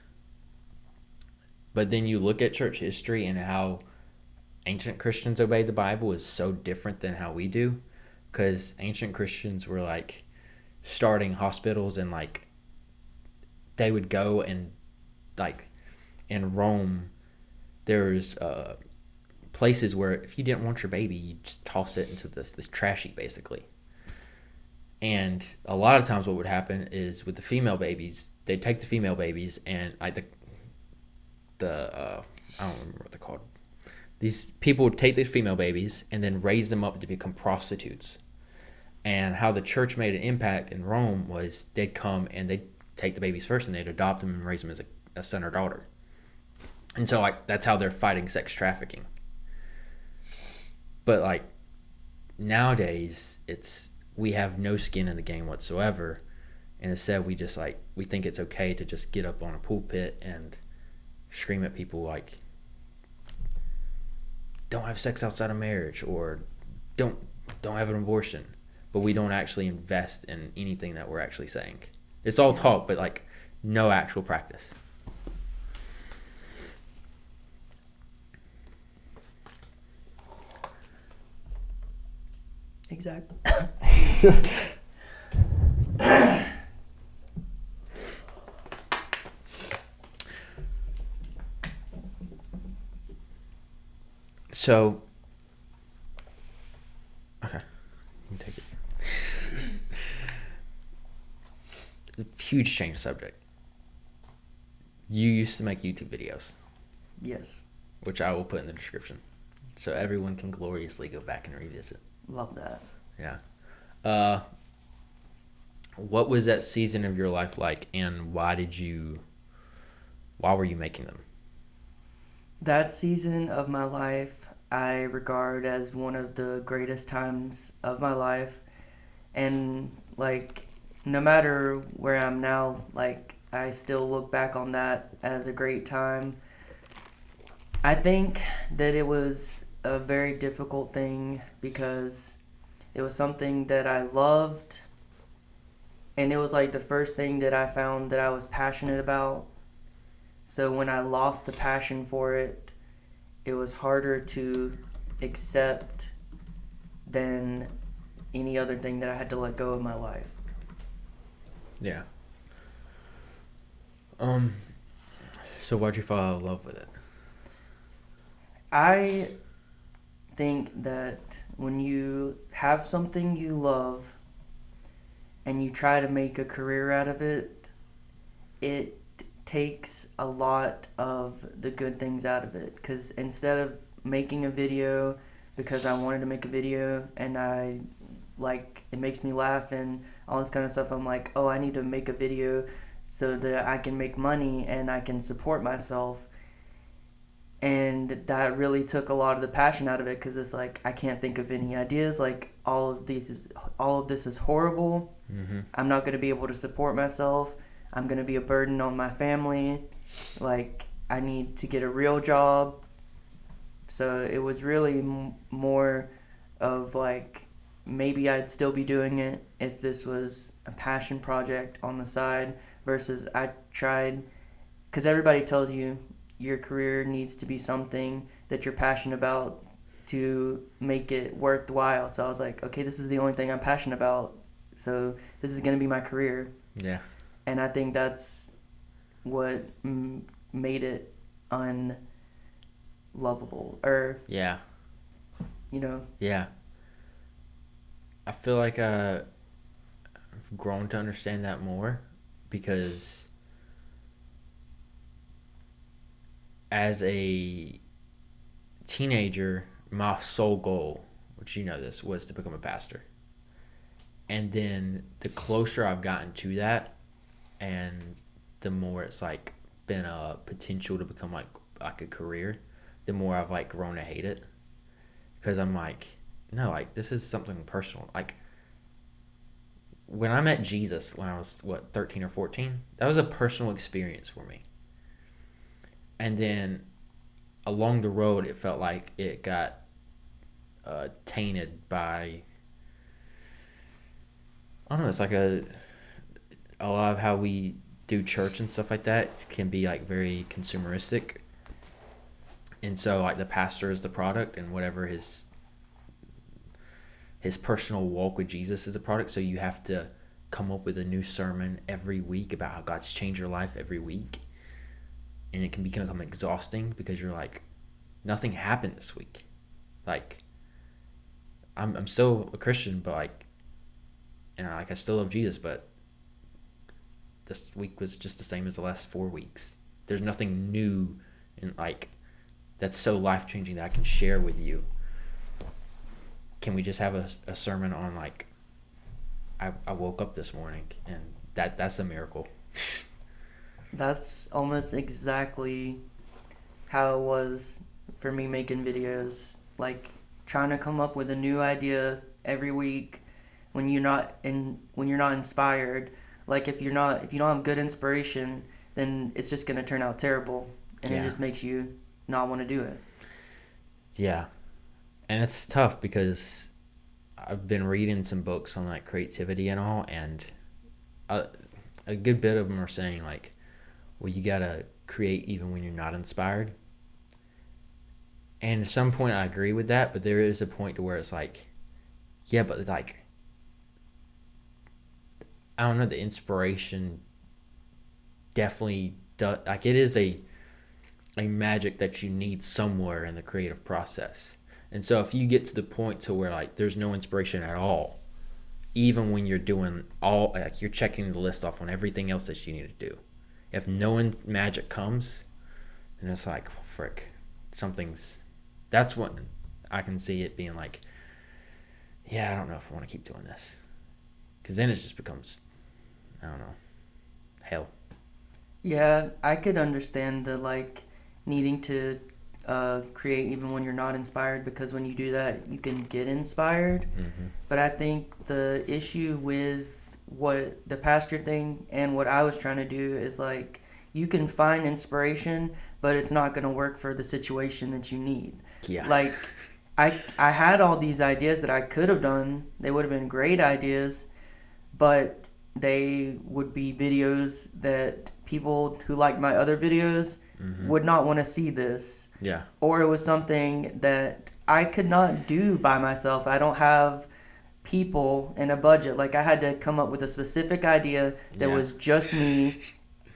But then you look at church history and how ancient Christians obeyed the Bible is so different than how we do, because ancient Christians were like starting hospitals, and like they would go and like in Rome there's places where if you didn't want your baby, you just toss it into this trash heap basically. And a lot of times what would happen is with the female babies, they'd take the female babies and like I don't remember what they're called. These people would take these female babies and then raise them up to become prostitutes. And how the church made an impact in Rome was they'd come and they'd take the babies first and they'd adopt them and raise them as a son or daughter. And so like that's how they're fighting sex trafficking. But like nowadays we have no skin in the game whatsoever, and instead we just like we think it's okay to just get up on a pulpit and scream at people like, don't have sex outside of marriage, or don't have an abortion, but we don't actually invest in anything that we're actually saying. It's all talk, but like no actual practice. Exactly. So huge change of subject. You used to make YouTube videos, Yes. which I will put in the description, so everyone can gloriously go back and revisit. Love that. Yeah. What was that season of your life like, and why were you making them? That season of my life I regard as one of the greatest times of my life. And like, no matter where I'm now, like, I still look back on that as a great time. I think that it was a very difficult thing because it was something that I loved, and it was like the first thing that I found that I was passionate about. So when I lost the passion for it, it was harder to accept than any other thing that I had to let go of my life. Yeah. So why'd you fall in love with it? I think that when you have something you love and you try to make a career out of it, it takes a lot of the good things out of it. Because instead of making a video because I wanted to make a video and I like it makes me laugh and all this kind of stuff, I'm like, oh, I need to make a video so that I can make money and I can support myself. And that really took a lot of the passion out of it because it's like I can't think of any ideas. Like all of this is horrible. Mm-hmm. I'm not going to be able to support myself. I'm going to be a burden on my family. Like I need to get a real job. So it was really more of like maybe I'd still be doing it if this was a passion project on the side versus I tried, because everybody tells you your career needs to be something that you're passionate about to make it worthwhile. So I was like, okay, this is the only thing I'm passionate about, so this is going to be my career. Yeah. And I think that's what made it unlovable, or Yeah. you know. Yeah. I feel like I've grown to understand that more because as a teenager, my sole goal, which you know this, was to become a pastor. And then the closer I've gotten to that, and the more it's like been a potential to become like a career, the more I've like grown to hate it. Because I'm like, no, like this is something personal. Like when I met Jesus when I was 13 or 14, that was a personal experience for me. And then along the road, it felt like it got tainted by, I don't know, it's like a lot of how we do church and stuff like that can be like very consumeristic. And so like the pastor is the product and whatever his personal walk with Jesus is the product. So you have to come up with a new sermon every week about how God's changed your life every week. And it can become exhausting because you're like, nothing happened this week. Like, I'm still a Christian, but like, and I still love Jesus, but this week was just the same as the last 4 weeks. There's nothing new and like that's so life changing that I can share with you. Can we just have a sermon on like I woke up this morning and that's a miracle. That's almost exactly how it was for me making videos. Like trying to come up with a new idea every week when you're not inspired. Like if you don't have good inspiration, then it's just gonna turn out terrible, and Yeah. it just makes you not want to do it. Yeah. And it's tough because I've been reading some books on like creativity and all, and a good bit of them are saying like, well, you gotta create even when you're not inspired. And at some point I agree with that, but there is a point to where it's like, yeah, but it's like, I don't know, the inspiration definitely does, like it is a magic that you need somewhere in the creative process. And so if you get to the point to where like there's no inspiration at all, even when you're doing all, like, you're checking the list off on everything else that you need to do. If knowing magic comes, then it's like, frick, that's when I can see it being like, yeah, I don't know if I want to keep doing this. Because then it just becomes, I don't know, hell. Yeah, I could understand the like needing to create even when you're not inspired, because when you do that, you can get inspired. Mm-hmm. But I think the issue with what the pastor thing and what I was trying to do is like you can find inspiration, but it's not going to work for the situation that you need. Yeah. Like I had all these ideas that I could have done. They would have been great ideas, but they would be videos that people who like my other videos would not want to see this. Yeah. Or it was something that I could not do by myself. I don't have people and a budget. Like I had to come up with a specific idea that Yeah. was just me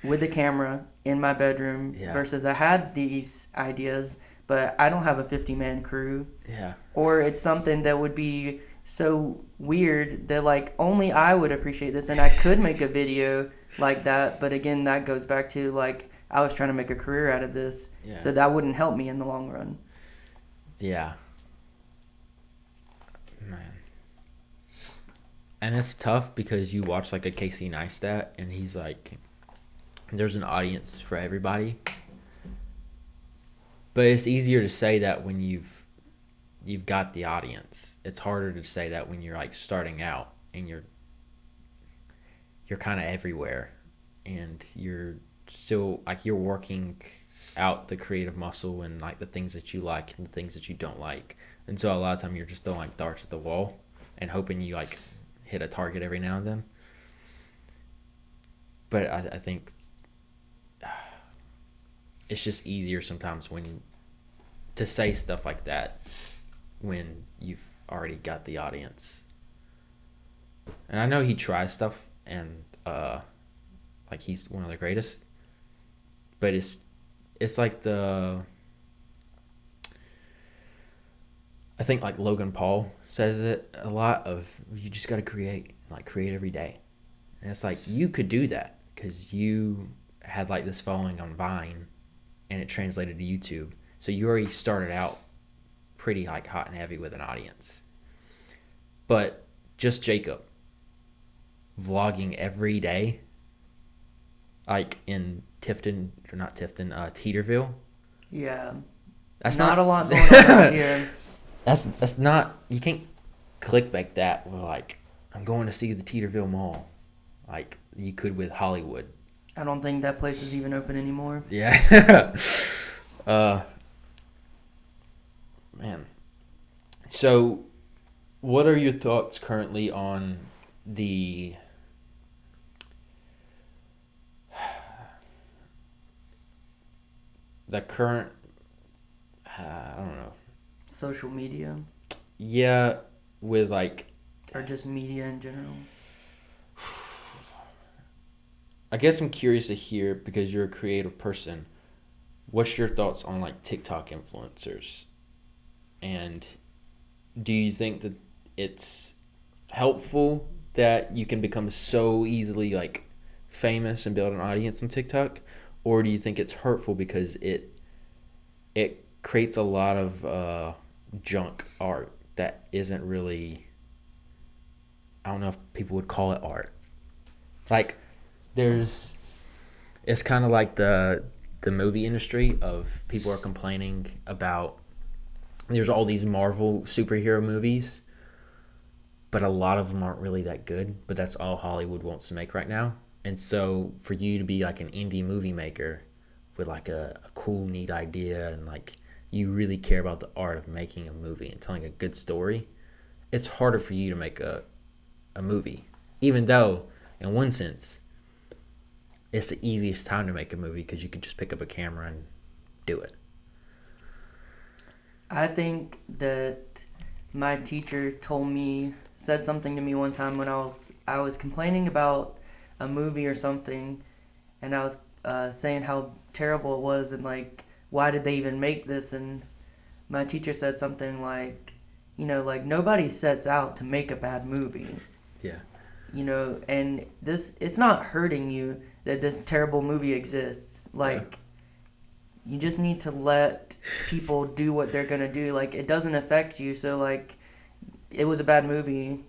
with the camera in my bedroom Yeah. versus I had these ideas, but I don't have a 50-man crew. Yeah. Or it's something that would be so weird that like only I would appreciate this, and I could make a video like that, but again that goes back to like I was trying to make a career out of this. Yeah. So that wouldn't help me in the long run. Yeah. Man. And it's tough because you watch like a Casey Neistat and he's like, there's an audience for everybody. But it's easier to say that when you've got the audience. It's harder to say that when you're like starting out and you're kind of everywhere and you're still like you're working out the creative muscle and like the things that you like and the things that you don't like. And so a lot of time you're just throwing like darts at the wall and hoping you like hit a target every now and then. But I think it's just easier sometimes to say stuff like that when you've already got the audience. And I know he tries stuff and like he's one of the greatest, but it's like I think like Logan Paul says it a lot of you just got to create every day. And it's like you could do that because you had like this following on Vine and it translated to YouTube. So you already started out pretty like hot and heavy with an audience. But just Jacob vlogging every day, like in Teeterville. Yeah. That's not a lot going on out here. That's not, you can't clickbait that with like, I'm going to see the Teeterville Mall, like you could with Hollywood. I don't think that place is even open anymore. Yeah. Man. So, what are your thoughts currently on the current, I don't know. Social media. Yeah, with like, Or just media in general. I guess I'm curious to hear, because you're a creative person, what's your thoughts on like TikTok influencers? And do you think that it's helpful that you can become so easily like famous and build an audience on TikTok? Or do you think it's hurtful because it creates a lot of junk art that isn't really, I don't know if people would call it art. Like it's kind of like the movie industry of people are complaining about there's all these Marvel superhero movies, but a lot of them aren't really that good, but that's all Hollywood wants to make right now. And so for you to be like an indie movie maker with like a cool, neat idea and like you really care about the art of making a movie and telling a good story, it's harder for you to make a movie. Even though, in one sense, it's the easiest time to make a movie because you can just pick up a camera and do it. I think that my teacher said something to me one time when I was complaining about a movie or something, and I was saying how terrible it was and like why did they even make this, and my teacher said something like, like nobody sets out to make a bad movie. Yeah. You know, and it's not hurting you that this terrible movie exists. Like, you just need to let people do what they're gonna do. Like, it doesn't affect you, so like, it was a bad movie,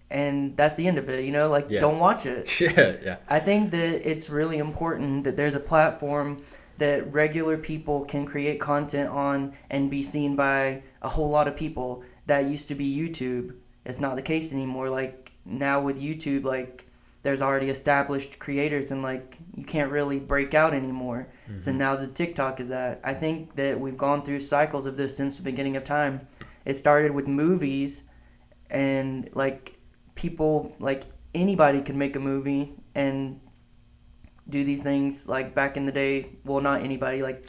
and that's the end of it. You know, like, Yeah. don't watch it. Yeah. I think that it's really important that there's a platform that regular people can create content on and be seen by a whole lot of people. That used to be YouTube. It's not the case anymore. Like, now with YouTube, like, there's already established creators, and like, you can't really break out anymore. So now the TikTok is that. I think that we've gone through cycles of this since the beginning of time. It started with movies, and like, people, like, anybody could make a movie and do these things. Like, back in the day, well, not anybody, like,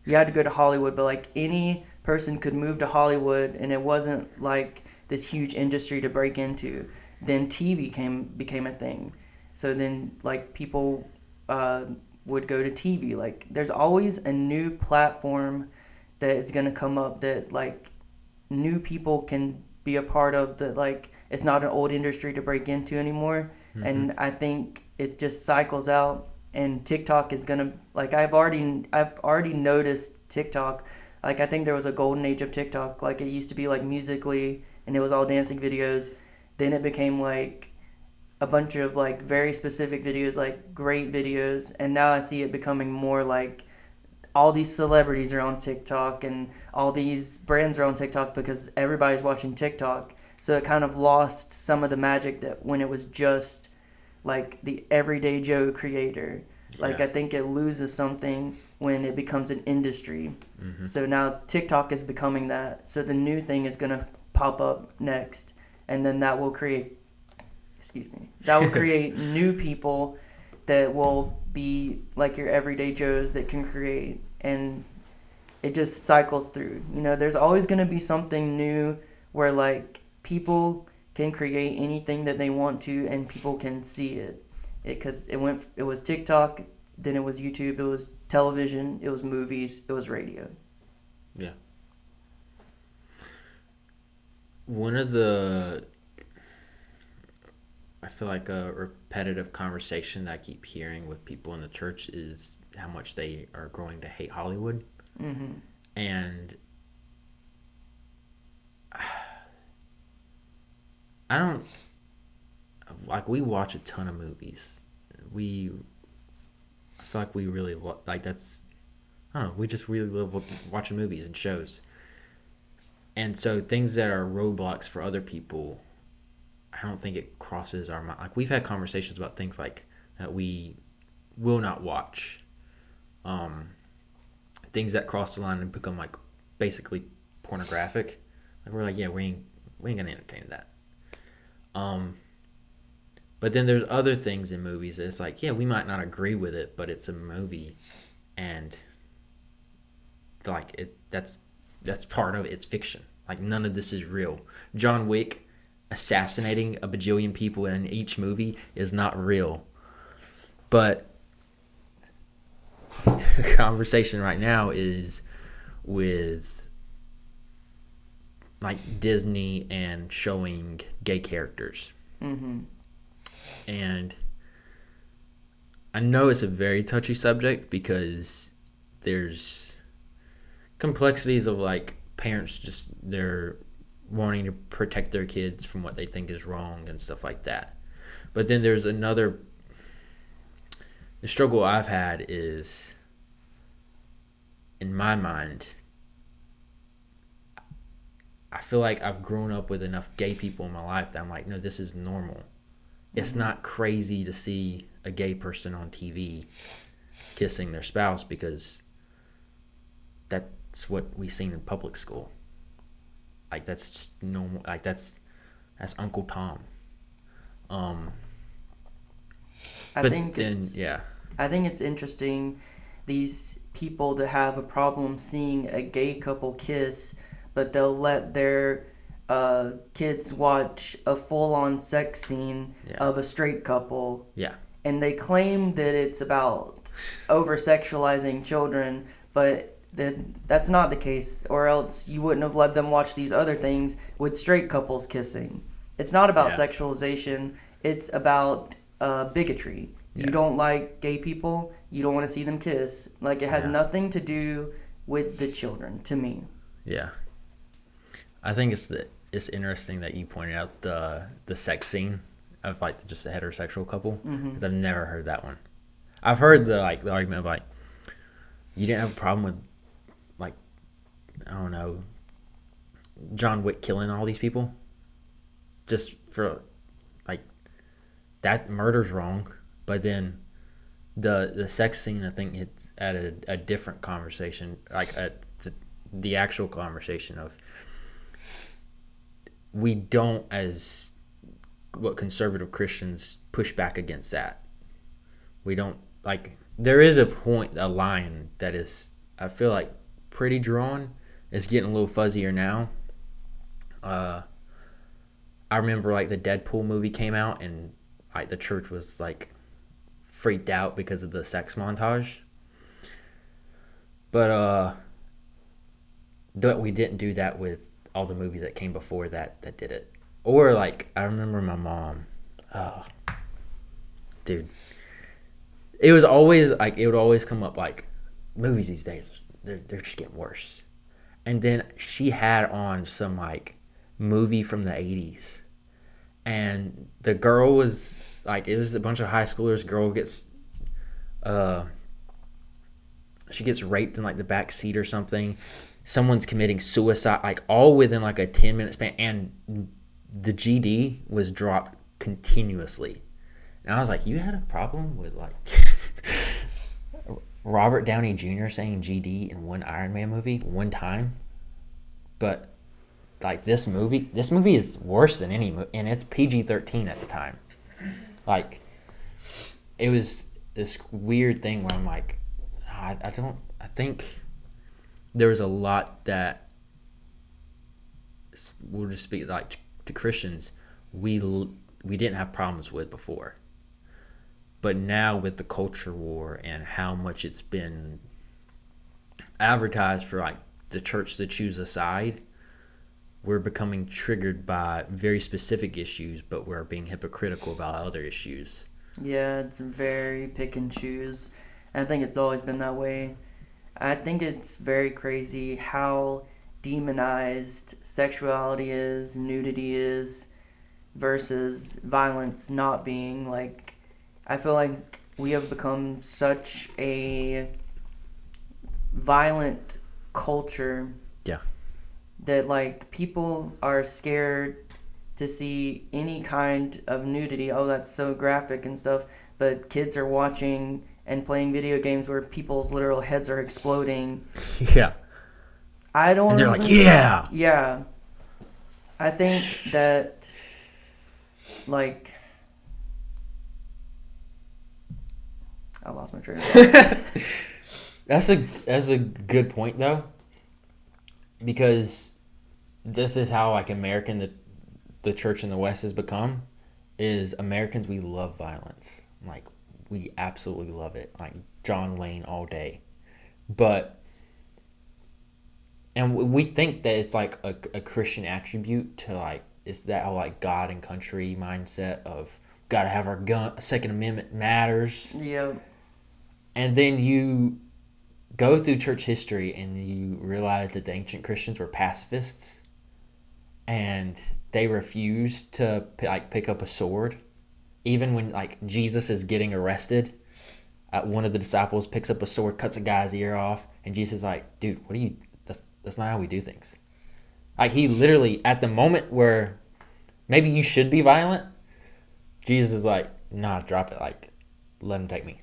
you had to go to Hollywood, but like, any person could move to Hollywood, and it wasn't like this huge industry to break into. Then TV became a thing. So then, like, people would go to TV. Like, there's always a new platform that it's gonna come up that like new people can be a part of. That, like, it's not an old industry to break into anymore. And I think it just cycles out. And TikTok is gonna, like, I've already noticed TikTok. Like, I think there was a golden age of TikTok. Like, it used to be like Musically, and it was all dancing videos. Then it became like a bunch of like very specific videos, like great videos. And now I see it becoming more like all these celebrities are on TikTok, and all these brands are on TikTok because everybody's watching TikTok. So it kind of lost some of the magic that when it was just like the everyday Joe creator. Like, Yeah. I think it loses something when it becomes an industry. So now TikTok is becoming that. So the new thing is going to pop up next, and then that will create new people that will be like your everyday Joes that can create, and it just cycles through. You know, there's always going to be something new where like people can create anything that they want to, and people can see it. Because it was TikTok, then it was YouTube, it was television, it was movies, it was radio. Yeah. One of the, I feel like a repetitive conversation that I keep hearing with people in the church is how much they are growing to hate Hollywood. Mm-hmm. And I don't, like, we watch a ton of movies. I feel like we really, like, that's, I don't know, we just really love watching movies and shows. And so things that are roadblocks for other people, I don't think it crosses our mind. Like, we've had conversations about things like that we will not watch. Things that cross the line and become like basically pornographic. Like, we're like, yeah, we ain't gonna entertain that. But then there's other things in movies that it's like, yeah, we might not agree with it, but it's a movie, and like that's part of it. It's fiction. Like, none of this is real. John Wick assassinating a bajillion people in each movie is not real. But the conversation right now is with like Disney and showing gay characters. Mm-hmm. And I know it's a very touchy subject because there's complexities of like parents just they're wanting to protect their kids from what they think is wrong and stuff like that. But then there's the struggle I've had is, in my mind, I feel like I've grown up with enough gay people in my life that I'm like, no, this is normal. It's not crazy to see a gay person on TV kissing their spouse because that's what we seen in public school. Like, that's just normal. Like, that's Uncle Tom. I think it's interesting, these people that have a problem seeing a gay couple kiss, but they'll let their kids watch a full-on sex scene of a straight couple. Yeah. And they claim that it's about over-sexualizing children, but that's not the case, or else you wouldn't have let them watch these other things with straight couples kissing. It's not about Yeah. sexualization. It's about bigotry. You Yeah. don't like gay people. You don't want to see them kiss. Like, it has Yeah. nothing to do with the children, to me. Yeah. I think it's interesting that you pointed out the sex scene of like just a heterosexual couple, because I've never heard that one. I've heard the argument of like, you didn't have a problem with, like, I don't know, John Wick killing all these people just for, like, that murder's wrong, but then the sex scene, I think it's at a different conversation, like the actual conversation of, we don't, as what conservative Christians, push back against that. We don't, like, there is a line that is, I feel like, pretty drawn. It's getting a little fuzzier now. I remember, like, the Deadpool movie came out, and like the church was like freaked out because of the sex montage. But we didn't do that with all the movies that came before that did it. Or, like, I remember my mom. Oh, dude. It was always, like, it would always come up, like, movies these days, they're just getting worse. And then she had on some, like, movie from the 80s. And the girl was, like, it was a bunch of high schoolers. Girl gets, she gets raped in, like, the back seat or something. Someone's committing suicide, like, all within, like, a 10-minute span. And the GD was dropped continuously. And I was like, you had a problem with, like, Robert Downey Jr. saying GD in one Iron Man movie one time? But, like, this movie is worse than any movie, and it's PG-13 at the time. Like, it was this weird thing where I'm like, I think there was a lot that, we'll just speak, like, to Christians, we didn't have problems with before. But now, with the culture war and how much it's been advertised for, like, the church to choose a side, we're becoming triggered by very specific issues, but we're being hypocritical about other issues. Yeah, it's very pick and choose. I think it's always been that way. I think it's very crazy how demonized sexuality is, nudity is, versus violence not being. Like, I feel like we have become such a violent culture. Yeah. That, like, people are scared to see any kind of nudity. Oh, that's so graphic and stuff. But kids are watching and playing video games where people's literal heads are exploding. Yeah. I don't. And they're like, yeah. Yeah. I think that, like, I lost my train of thought. That's a good point, though, because this is how, like, the church in the West has become. Is Americans, we love violence. Like, we absolutely love it. Like, John Wayne all day. And we think that it's, like, a Christian attribute to, like, it's that whole, like, God and country mindset of gotta have our gun, Second Amendment matters. Yeah. And then you go through church history and you realize that the ancient Christians were pacifists, and they refused to, like, pick up a sword. Even when, like, Jesus is getting arrested, one of the disciples picks up a sword, cuts a guy's ear off, and Jesus is like, dude, what are you, that's not how we do things. Like, he literally, at the moment where maybe you should be violent, Jesus is like, nah, drop it, like, let him take me.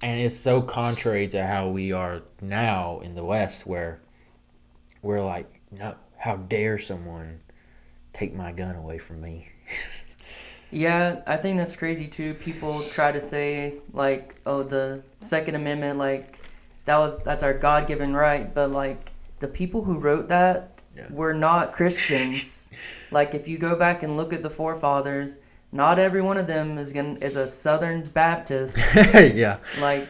And it's so contrary to how we are now in the West, where we're like, no, how dare someone take my gun away from me? Yeah, I think that's crazy too. People try to say, like, oh, the Second Amendment, like, that's our God-given right, but, like, the people who wrote that were not Christians. Like, if you go back and look at the forefathers, not every one of them is a Southern Baptist. Yeah. Like,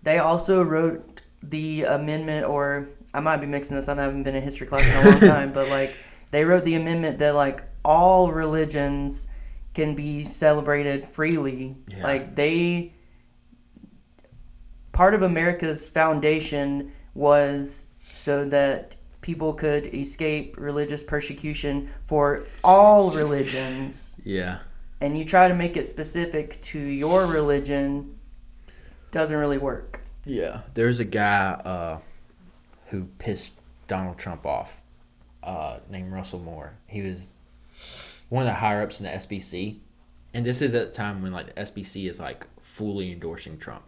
they also wrote the amendment, or I might be mixing this up, I haven't been in history class in a long time, but, like, they wrote the amendment that, like, all religions can be celebrated freely. Yeah. Like part of America's foundation was so that people could escape religious persecution for all religions. Yeah. And you try to make it specific to your religion, doesn't really work. Yeah. There's a guy who pissed Donald Trump off named Russell Moore. He was one of the higher ups in the SBC. And this is at the time when like the SBC is like fully endorsing Trump.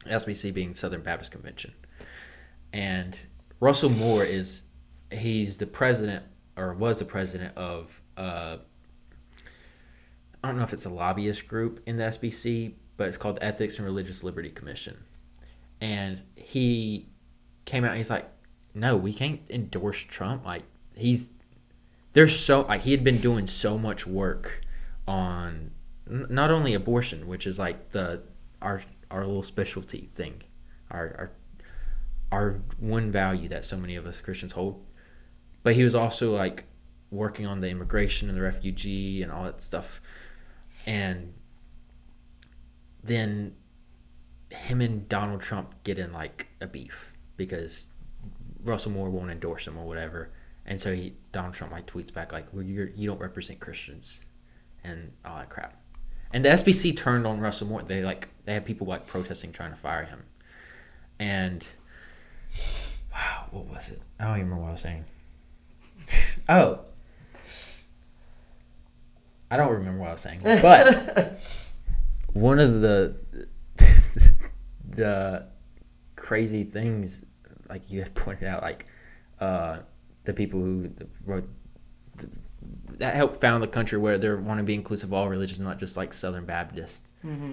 SBC being Southern Baptist Convention. And Russell Moore he's the president, or was the president of, I don't know if it's a lobbyist group in the SBC, but it's called the Ethics and Religious Liberty Commission. And he came out and he's like, no, we can't endorse Trump. Like, he had been doing so much work on not only abortion, which is like our little specialty thing, our one value that so many of us Christians hold, but he was also like working on the immigration and the refugee and all that stuff. And then him and Donald Trump get in like a beef because Russell Moore won't endorse him or whatever, and so Donald Trump like tweets back like, well, you don't represent Christians and all that crap. And the SBC turned on Russell Moore. They had people like protesting, trying to fire him. And wow, what was it? I don't even remember what I was saying. Oh, I don't remember what I was saying. But one of the crazy things, like you had pointed out, like the people who wrote that helped found the country where they want to be inclusive of all religions, not just like Southern Baptist. Mm-hmm.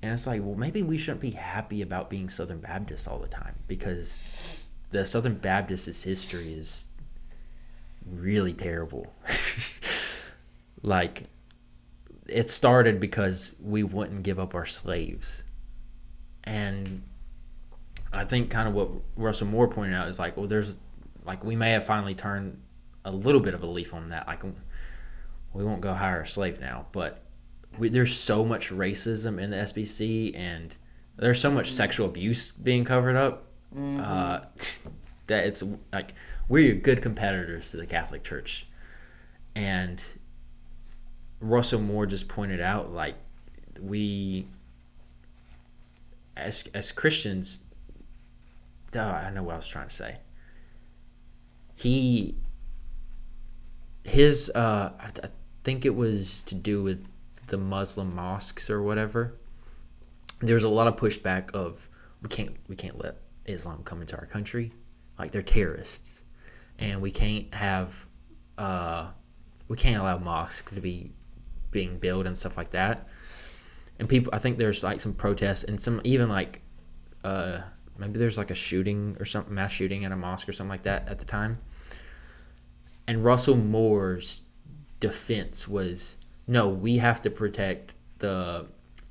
And it's like, well, maybe we shouldn't be happy about being Southern Baptist all the time, because the Southern Baptist history is really terrible. Like, it started because we wouldn't give up our slaves. And I think kind of what Russell Moore pointed out is like, well, there's like, we may have finally turned a little bit of a leaf on that. Like, we won't go hire a slave now, but there's so much racism in the SBC, and there's so much sexual abuse being covered up, that it's like, we're good competitors to the Catholic Church. And Russell Moore just pointed out, like, we as Christians, I know what I was trying to say. I think it was to do with the Muslim mosques or whatever. There's a lot of pushback of we can't let Islam come into our country, like they're terrorists, and we can't allow mosques to be being built and stuff like that. And people, I think there's like some protests and some even like maybe there's like a shooting or something, mass shooting at a mosque or something like that at the time. And Russell Moore's defense was, no, we have to protect the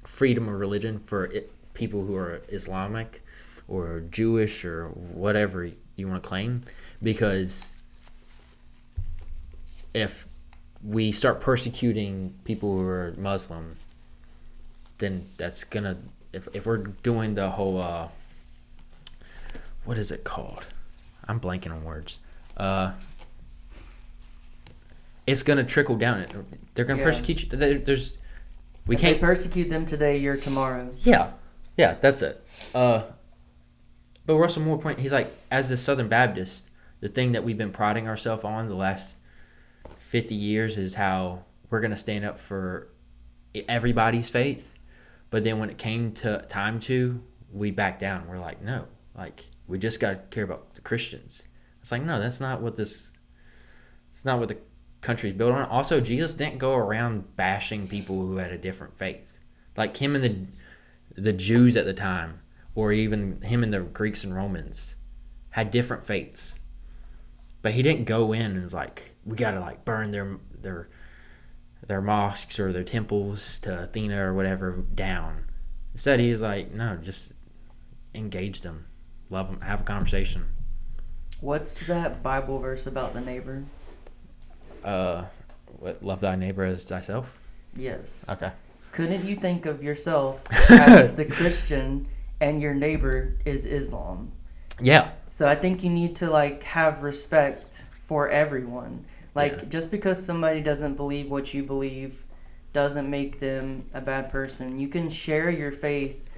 freedom of religion for people who are Islamic or Jewish or whatever you want to claim, because if we start persecuting people who are Muslim, then that's gonna, if we're doing the whole what is it called? I'm blanking on words. It's gonna trickle down. They're gonna persecute you. If they persecute them today, you're tomorrow. Yeah, that's it. But Russell Moore he's like, as the Southern Baptist, the thing that we've been priding ourselves on the last 50 years is how we're gonna stand up for everybody's faith. But then when it came to time we backed down. We're like, no, like, we just gotta care about the Christians. It's like, no, it's not what the country's built on. Also, Jesus didn't go around bashing people who had a different faith. Like him and the Jews at the time, or even him and the Greeks and Romans, had different faiths. But he didn't go in and was like, we gotta like burn their mosques or their temples to Athena or whatever down. Instead, he's like, no, just engage them, love them, have a conversation. What's that Bible verse about the neighbor? What, love thy neighbor as thyself? Yes. Okay. Couldn't you think of yourself as the Christian and your neighbor is Islam? Yeah. So I think you need to like have respect for everyone. Like Yeah. just because somebody doesn't believe what you believe doesn't make them a bad person. You can share your faith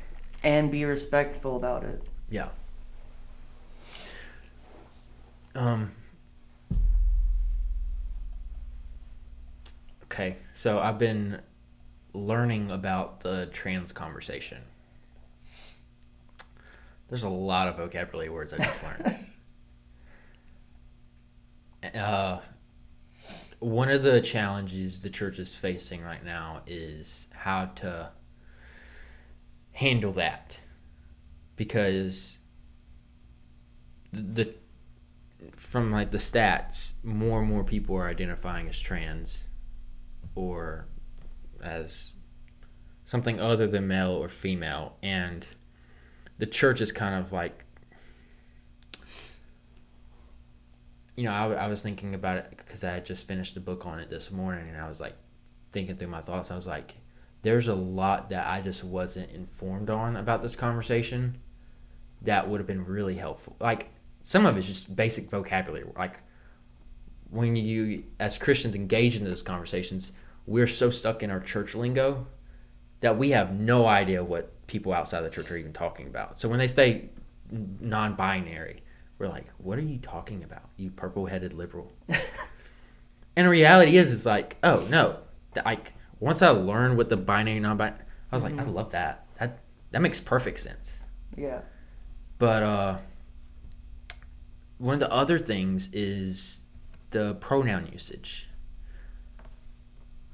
and be respectful about it. Yeah. Okay, so I've been learning about the trans conversation. There's a lot of vocabulary words I just learned. One of the challenges the church is facing right now is how to handle that, because the from like the stats, more and more people are identifying as trans or as something other than male or female, and the church is kind of like, you know, I was thinking about it because I had just finished a book on it this morning, and I was like thinking through my thoughts. I was like, there's a lot that I just wasn't informed on about this conversation that would have been really helpful. Like, some of it's just basic vocabulary. Like, when you, as Christians, engage in those conversations, we're so stuck in our church lingo that we have no idea what people outside the church are even talking about. So when they say non-binary, we're like, what are you talking about, you purple-headed liberal? And the reality is, it's like, oh, no. Like, once I learned what the binary, non-binary, I was like, I love that. That makes perfect sense. Yeah. But one of the other things is the pronoun usage.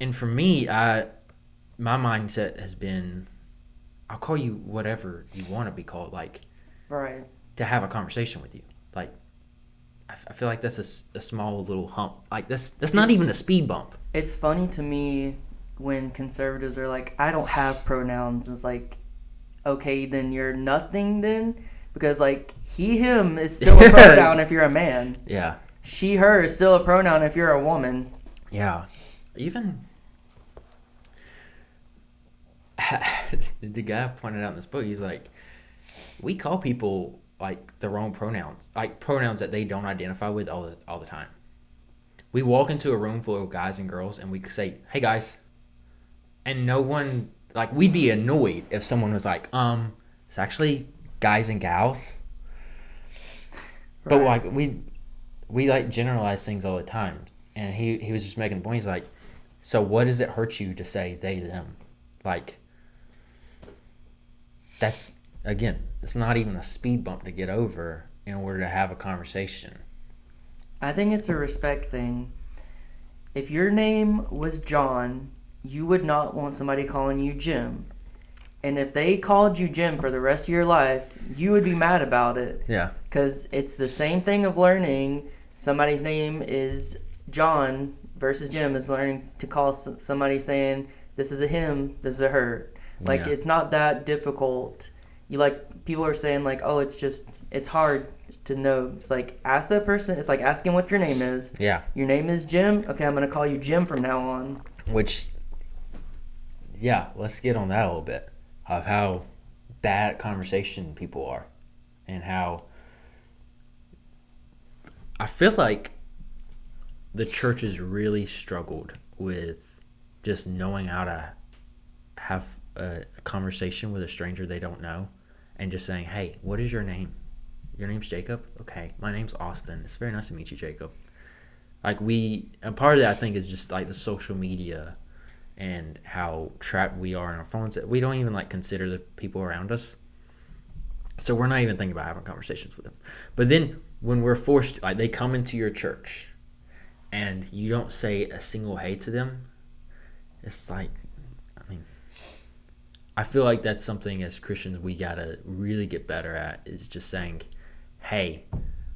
And for me, my mindset has been, I'll call you whatever you want to be called, like, Right. to have a conversation with you. Like, I feel like that's a small little hump. Like, that's not even a speed bump. It's funny to me when conservatives are like, I don't have pronouns. It's like, okay, then you're nothing then? Because, like, he, him is still a pronoun if you're a man. Yeah. She, her is still a pronoun if you're a woman. Yeah. Even the guy pointed out in this book, he's like, we call people like the wrong pronouns, like pronouns that they don't identify with all the time. We walk into a room full of guys and girls and we say, hey guys, and no one, like, we'd be annoyed if someone was like, it's actually guys and gals. But Right. like we like generalize things all the time, and he was just making the point. He's like, so what does it hurt you to say they, them? Like, that's, again, it's not even a speed bump to get over in order to have a conversation. I think it's a respect thing. If your name was John, you would not want somebody calling you Jim. And if they called you Jim for the rest of your life, you would be mad about it. Yeah. Because it's the same thing of learning somebody's name is John versus Jim is learning to call somebody saying, this is a him, this is a her. Like, Yeah. it's not that difficult. You, like, people are saying, like, oh, it's hard to know. It's like, ask that person. It's like asking what your name is. Yeah. Your name is Jim? Okay, I'm going to call you Jim from now on. Which, yeah, let's get on that a little bit, of how bad at conversation people are, and how I feel like the church has really struggled with just knowing how to have a conversation with a stranger they don't know, and just saying, hey, what is your name? Your name's Jacob? Okay, my name's Austin. It's very nice to meet you, Jacob. Like, and part of that, I think, is just like the social media and how trapped we are in our phones that we don't even like consider the people around us. So we're not even thinking about having conversations with them. But then when we're forced, like, they come into your church and you don't say a single hey to them, it's like, I mean, I feel like that's something as Christians we gotta really get better at, is just saying, hey,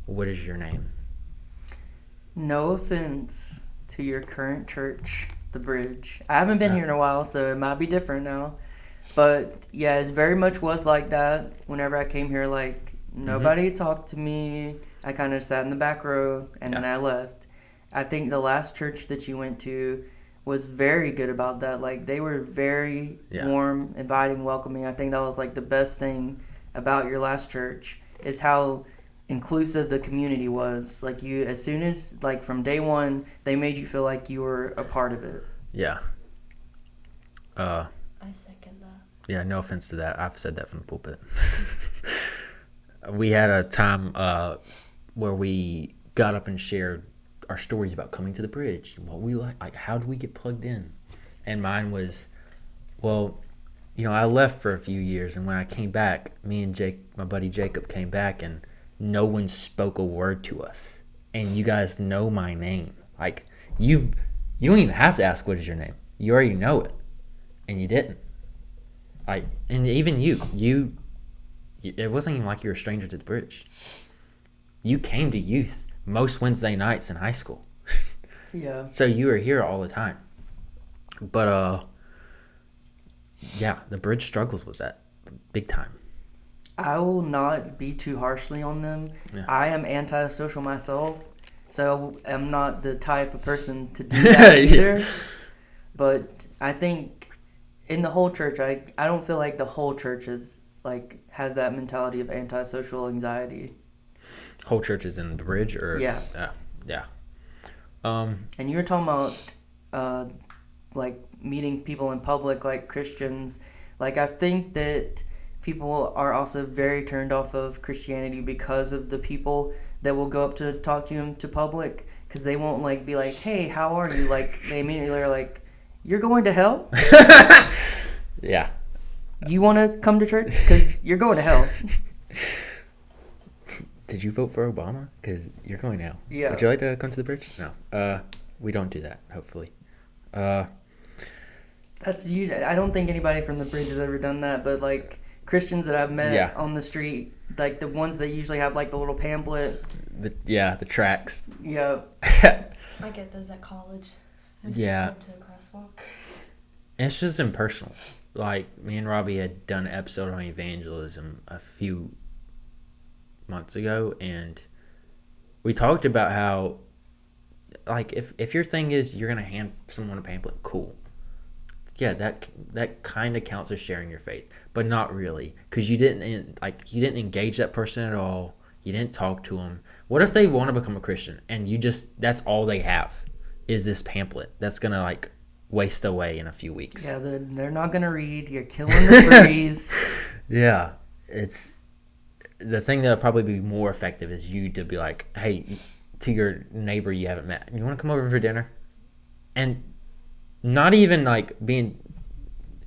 what is your name? No offense to your current church, The Bridge. I haven't been here in a while, so it might be different now. But yeah, it very much was like that whenever I came here. Like, nobody talked to me. I kind of sat in the back row, and then I left. I think the last church that you went to was very good about that. Like, they were very Yeah. warm, inviting, welcoming. I think that was like the best thing about your last church is how inclusive the community was. Like, you, as soon as, like, from day one, they made you feel like you were a part of it. Yeah. I second that. Yeah, no offense to that. I've said that from the pulpit. We had a time where we got up and shared our stories about coming to the bridge. What we like how did we get plugged in? And mine was, well, I left for a few years, and when I came back, me and my buddy Jacob came back, and no one spoke a word to us. And you guys know my name. Like, you don't even have to ask what is your name. You already know it, and you didn't. And even you, it wasn't even like you were a stranger to the bridge. You came to youth most Wednesday nights in high school. Yeah. So you were here all the time. But, yeah, the bridge struggles with that big time. I will not be too harshly on them. Yeah. I am antisocial myself, so I'm not the type of person to do that either. But I think in the whole church, I don't feel like the whole church is like has that mentality of antisocial anxiety. Whole church is in the bridge, or Yeah. Yeah. And you were talking about like meeting people in public, like Christians. Like, I think that people are also very turned off of Christianity because of the people that will go up to talk to them to public, because they won't like be like, "Hey, how are you?" Like, they immediately are like, "You're going to hell? Yeah. You want to come to church? Because you're going to hell." Did you vote for Obama? Because you're going now. Yeah. Would you like to come to the bridge? No. We don't do that, hopefully. That's usually. I don't think anybody from the bridge has ever done that, but like Christians that I've met Yeah. on the street, like the ones that usually have like the little pamphlet. The tracks. Yeah. I get those at college. Yeah. Go to a crosswalk. It's just impersonal. Like, me and Robbie had done an episode on evangelism a few months ago, and we talked about how, like, if your thing is you're gonna hand someone a pamphlet, cool. Yeah, that kind of counts as sharing your faith, but not really, because you didn't engage that person at all. You didn't talk to them. What if they want to become a Christian and that's all they have is this pamphlet that's gonna like waste away in a few weeks? Yeah, they're not gonna read. You're killing the trees. Yeah, it's the thing that'll probably be more effective is you to be like, hey, to your neighbor you haven't met, you want to come over for dinner? And not even like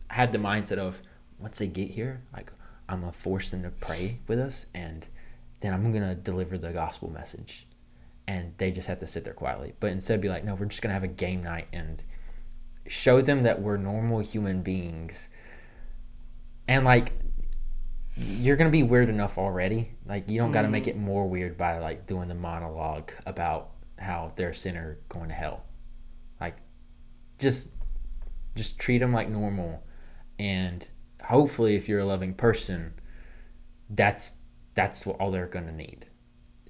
have the mindset of once they get here, like, I'm gonna force them to pray with us, and then I'm gonna deliver the gospel message, and they just have to sit there quietly. But instead be like, no, we're just gonna have a game night and show them that we're normal human beings. And like, you're gonna be weird enough already. Like, you don't gotta make it more weird by like doing the monologue about how they're a sinner going to hell. Like, just treat them like normal, and hopefully, if you're a loving person, that's what all they're gonna need.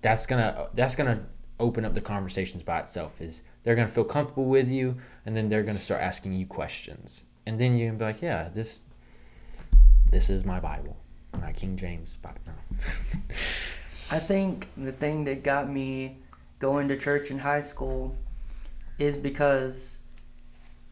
That's gonna open up the conversations by itself. Is they're gonna feel comfortable with you, and then they're gonna start asking you questions, and then you can be like, yeah, this is my Bible, my King James Bible. No. I think the thing that got me going to church in high school is because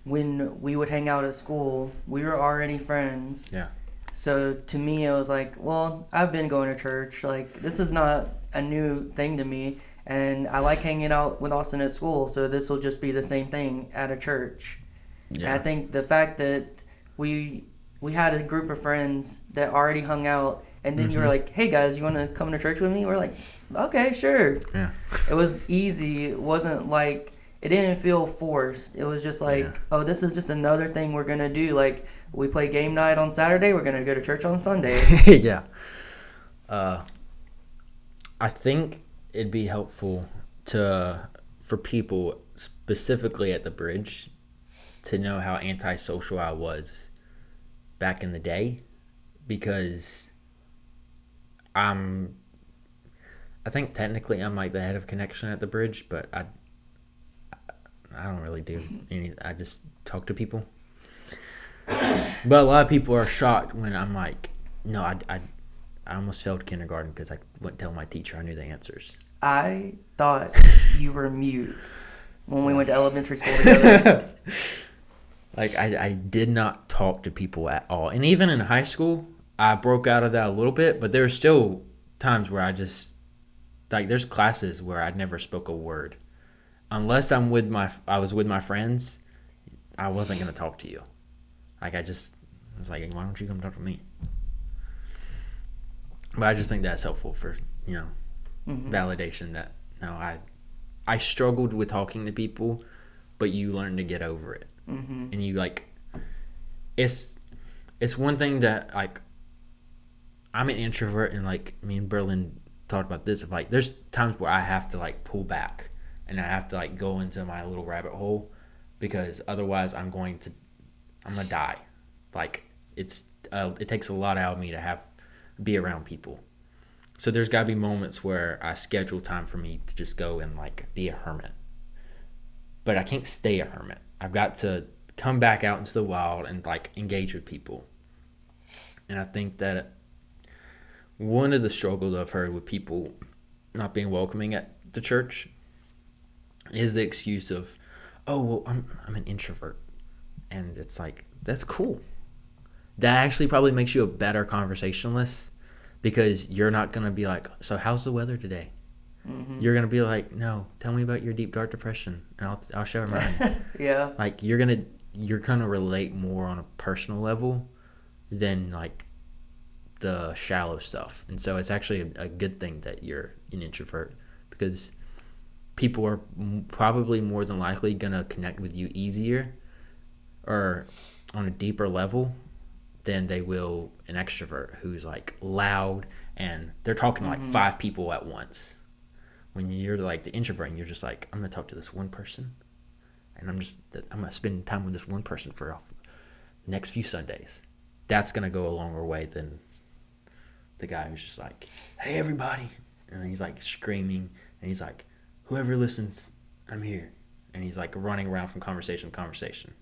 when we would hang out at school, we were already friends. Yeah. So to me, it was like, well, I've been going to church. Like, this is not a new thing to me. And I like hanging out with Austin at school, so this will just be the same thing at a church. Yeah. And I think the fact that we had a group of friends that already hung out, and then you were like, hey guys, you want to come to church with me? We're like, okay, sure. Yeah. It was easy. It wasn't like, it didn't feel forced. It was just like, oh, this is just another thing we're going to do. Like, we play game night on Saturday, we're going to go to church on Sunday. Yeah. I think it'd be helpful for people specifically at the bridge to know how antisocial I was back in the day, because I think technically I'm like the head of connection at the bridge, but I don't really do any. I just talk to people. But a lot of people are shocked when I'm like, no, I almost failed kindergarten because I wouldn't tell my teacher I knew the answers. I thought you were mute when we went to elementary school together. Like, I did not talk to people at all. And even in high school, I broke out of that a little bit, but there were still times where I just, like, there's classes where I never spoke a word. Unless I was with my friends, I wasn't going to talk to you. Like, I was like, why don't you come talk to me? But I just think that's helpful for, validation that, no, I struggled with talking to people, but you learn to get over it. Mm-hmm. And you, like, it's one thing that, like, I'm an introvert, and, like, me and Berlin talked about this. Like, there's times where I have to, like, pull back, and I have to, like, go into my little rabbit hole, because otherwise I'm gonna die. Like, it takes a lot out of me to be around people. So there's got to be moments where I schedule time for me to just go and, like, be a hermit. But I can't stay a hermit. I've got to come back out into the wild and, like, engage with people. And I think that one of the struggles I've heard with people not being welcoming at the church is the excuse of, oh, well, I'm an introvert. And it's like, that's cool. That actually probably makes you a better conversationalist, because you're not going to be like, so how's the weather today? Mm-hmm. You're going to be like, no, tell me about your deep, dark depression, and I'll share mine. Yeah. Like, you're going to relate more on a personal level than, like, the shallow stuff. And so it's actually a good thing that you're an introvert, because people are probably more than likely going to connect with you easier or on a deeper level than they will an extrovert who's, like, loud and they're talking to, like, 5 people at once. When you're, like, the introvert and you're just like, I'm going to talk to this one person, and I'm going to spend time with this one person for the next few Sundays. That's going to go a longer way than the guy who's just like, hey, everybody. And he's, like, screaming, and he's like, whoever listens, I'm here. And he's, like, running around from conversation to conversation.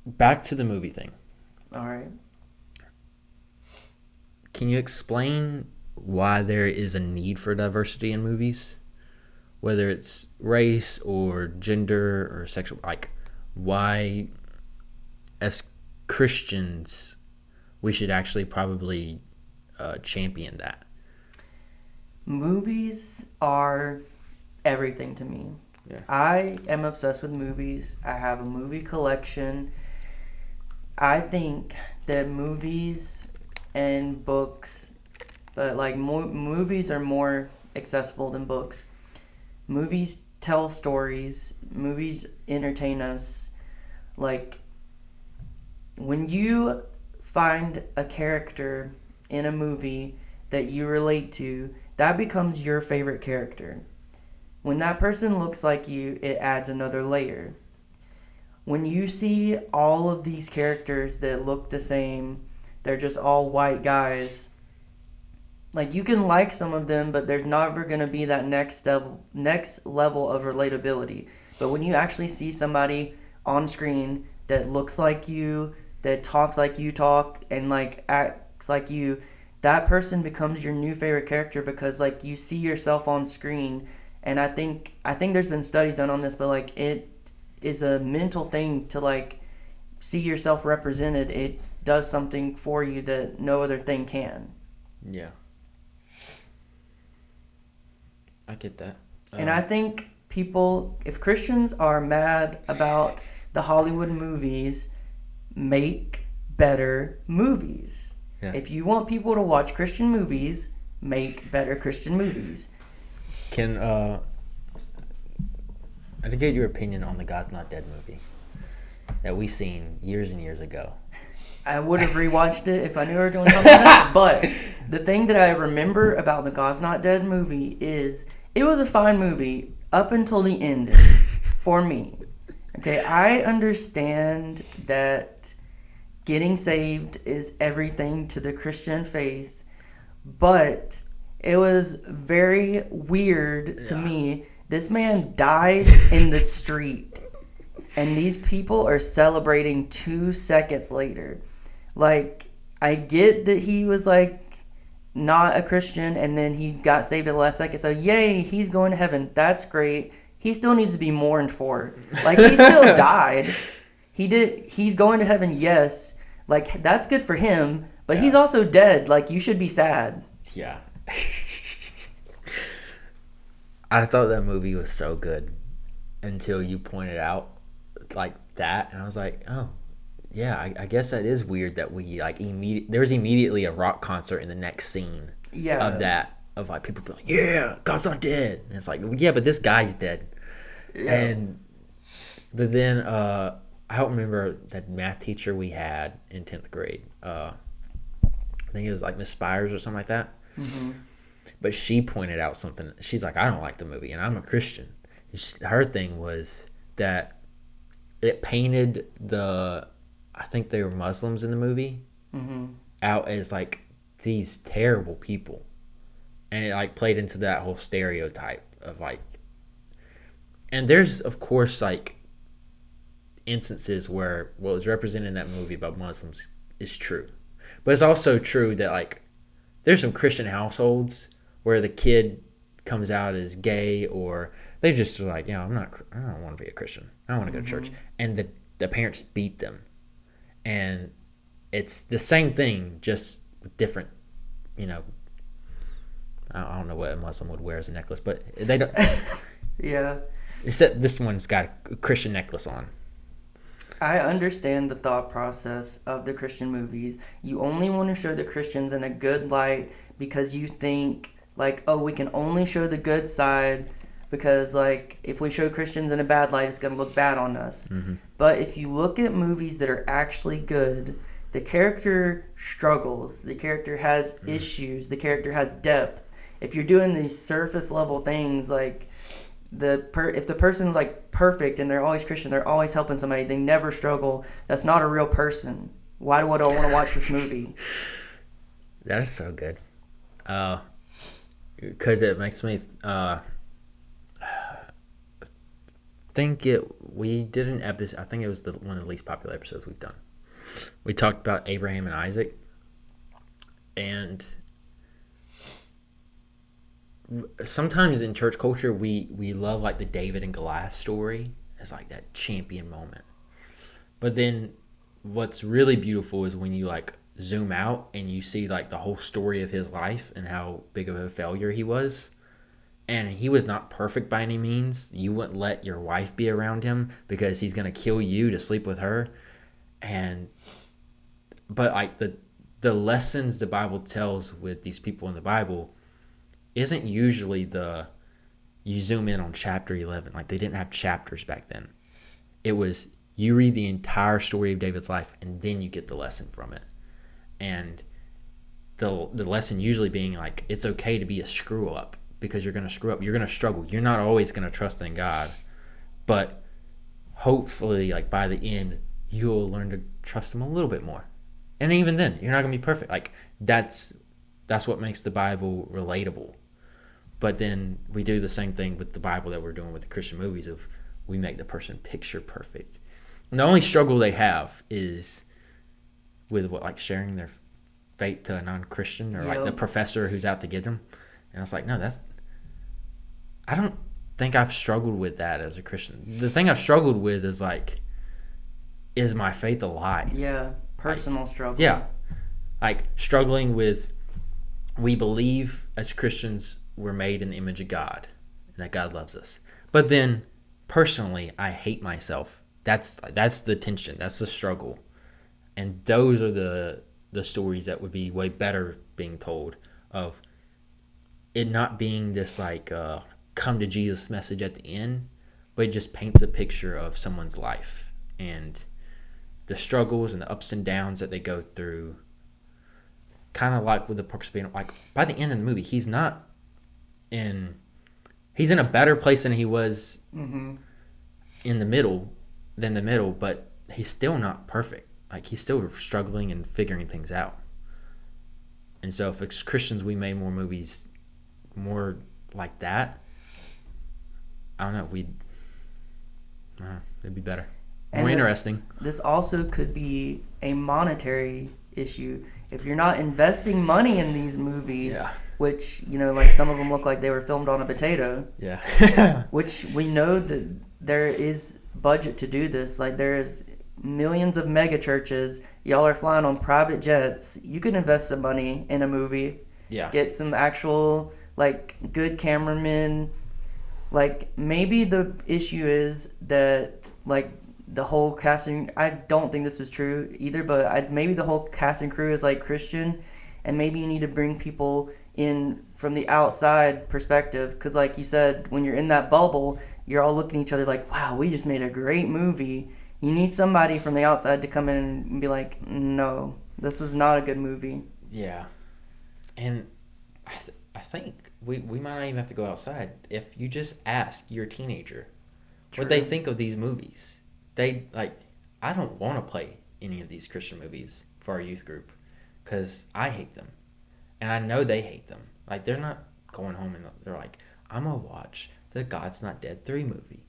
Back to the movie thing. All right. Can you explain why there is a need for diversity in movies? Whether it's race or gender or sexual, like, why, as Christians, we should actually probably champion that. Movies are everything to me. Yeah. I am obsessed with movies. I have a movie collection. I think that movies and books, but, like, movies are more accessible than books. Movies tell stories. Movies entertain us. Like, when you find a character in a movie that you relate to, that becomes your favorite character. When that person looks like you, it adds another layer. When you see all of these characters that look the same, they're just all white guys, like, you can like some of them, but there's never going to be that next level of relatability. But when you actually see somebody on screen that looks like you, that talks like you talk, and, like, acts like you, that person becomes your new favorite character, because, like, you see yourself on screen. And I think there's been studies done on this, but, like, it is a mental thing to, like, see yourself represented. It does something for you that no other thing can. Yeah. I get that. And I think people, if Christians are mad about the Hollywood movies, make better movies. Yeah. If you want people to watch Christian movies, make better Christian movies. Can I get your opinion on the God's Not Dead movie that we seen years and years ago? I would have rewatched it if I knew we were doing something like that. But the thing that I remember about the God's Not Dead movie is it was a fine movie up until the ending for me. Okay, I understand that getting saved is everything to the Christian faith, but it was very weird to me. This man died in the street, and these people are celebrating 2 seconds later. Like, I get that he was like not a Christian and then he got saved at the last second, so yay, he's going to heaven. That's great. He still needs to be mourned for. Like, he still died. He's going to heaven, yes. Like, that's good for him, but he's also dead. Like, you should be sad. Yeah. I thought that movie was so good until you pointed out like that, and I was like, oh, yeah, I guess that is weird that we like there was immediately a rock concert in the next scene of that, of like people being like, yeah, God's not dead, and it's like, yeah, but this guy's dead. But then I don't remember that math teacher we had in 10th grade. I think it was like Miss Spires or something like that. Mm-hmm. But she pointed out something. She's like, I don't like the movie, and I'm a Christian. Her thing was that it painted I think they were Muslims in the movie, out as like these terrible people. And it like played into that whole stereotype of like, and there's of course like instances where what was represented in that movie about Muslims is true. But it's also true that like there's some Christian households where the kid comes out as gay, or they just are like, I don't want to be a Christian. I don't want to go to church. And the parents beat them. And it's the same thing, just different, I don't know what a Muslim would wear as a necklace, but they don't. Yeah. Except this one's got a Christian necklace on. I understand the thought process of the Christian movies. You only want to show the Christians in a good light because you think, like, oh, we can only show the good side because, like, if we show Christians in a bad light, it's going to look bad on us. Mm-hmm. But if you look at movies that are actually good, the character struggles, the character has issues, the character has depth. If you're doing these surface level things, like, if the person's like perfect and they're always Christian, they're always helping somebody, they never struggle, that's not a real person. Why would I want to watch this movie? That is so good. Because it makes me we did an episode, I think it was one of the least popular episodes we've done. We talked about Abraham and Isaac, and sometimes in church culture we love like the David and Goliath story as like that champion moment. But then what's really beautiful is when you like zoom out and you see like the whole story of his life and how big of a failure he was. And he was not perfect by any means. You wouldn't let your wife be around him because he's going to kill you to sleep with her. But like the lessons the Bible tells with these people in the Bible isn't usually you zoom in on chapter 11. Like, they didn't have chapters back then. It was, you read the entire story of David's life and then you get the lesson from it. And the lesson usually being like, it's okay to be a screw up because you're going to screw up. You're going to struggle. You're not always going to trust in God. But hopefully, like, by the end, you'll learn to trust him a little bit more. And even then, you're not going to be perfect. Like, that's what makes the Bible relatable. But then we do the same thing with the Bible that we're doing with the Christian movies of we make the person picture perfect. And the only struggle they have is with like sharing their fate to a non-Christian or like the professor who's out to get them. And I was like, no, I don't think I've struggled with that as a Christian. The thing I've struggled with is like, is my faith a lie? Yeah, personal struggle. Yeah. Like struggling with, we believe as Christians we're made in the image of God and that God loves us. But then personally, I hate myself. That's the tension. That's the struggle. And those are the stories that would be way better being told, of it not being this like come to Jesus message at the end, but it just paints a picture of someone's life and the struggles and the ups and downs that they go through. Kind of like with the Parks being like, by the end of the movie, he's in a better place than he was in the middle, but he's still not perfect. like he's still struggling and figuring things out. And so if it's Christians, we made more movies more like that, I don't know, it'd be better. More interesting. This also could be a monetary issue. If you're not investing money in these movies, which, like some of them look like they were filmed on a potato. Yeah. Which we know that there is budget to do this. Like there is millions of mega churches. Y'all are flying on private jets. You can invest some money in a movie. Yeah. Get some actual good cameramen. Maybe the issue is that the whole casting, I don't think this is true either, but maybe the whole cast and crew is Christian, and maybe you need to bring people in from the outside perspective, because like you said, when you're in that bubble, you're all looking at each other like, wow, we just made a great movie. You need somebody from the outside to come in and be like, no, this was not a good movie. Yeah. And I think we might not even have to go outside. If you just ask your teenager what they think of these movies, I don't want to play any of these Christian movies for our youth group because I hate them. And I know they hate them. They're not going home and they're like, I'm going to watch the God's Not Dead 3 movie.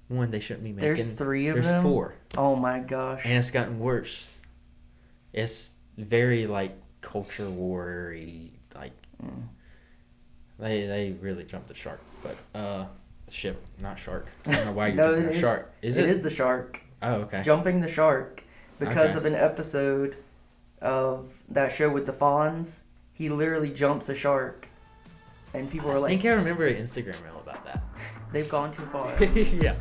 One, they shouldn't be making. There's 3 of them? There's 4. Oh my gosh. And it's gotten worse. It's very, culture war-y, They really jumped the shark. But, ship, not shark. I don't know why you're jumping the shark. Is it? It is the shark. Oh, okay. Jumping the shark because Okay. of an episode of that show with the Fonz. He literally jumps a shark, and people are I like, think I remember an Instagram reel about that. they've gone too far. Yeah.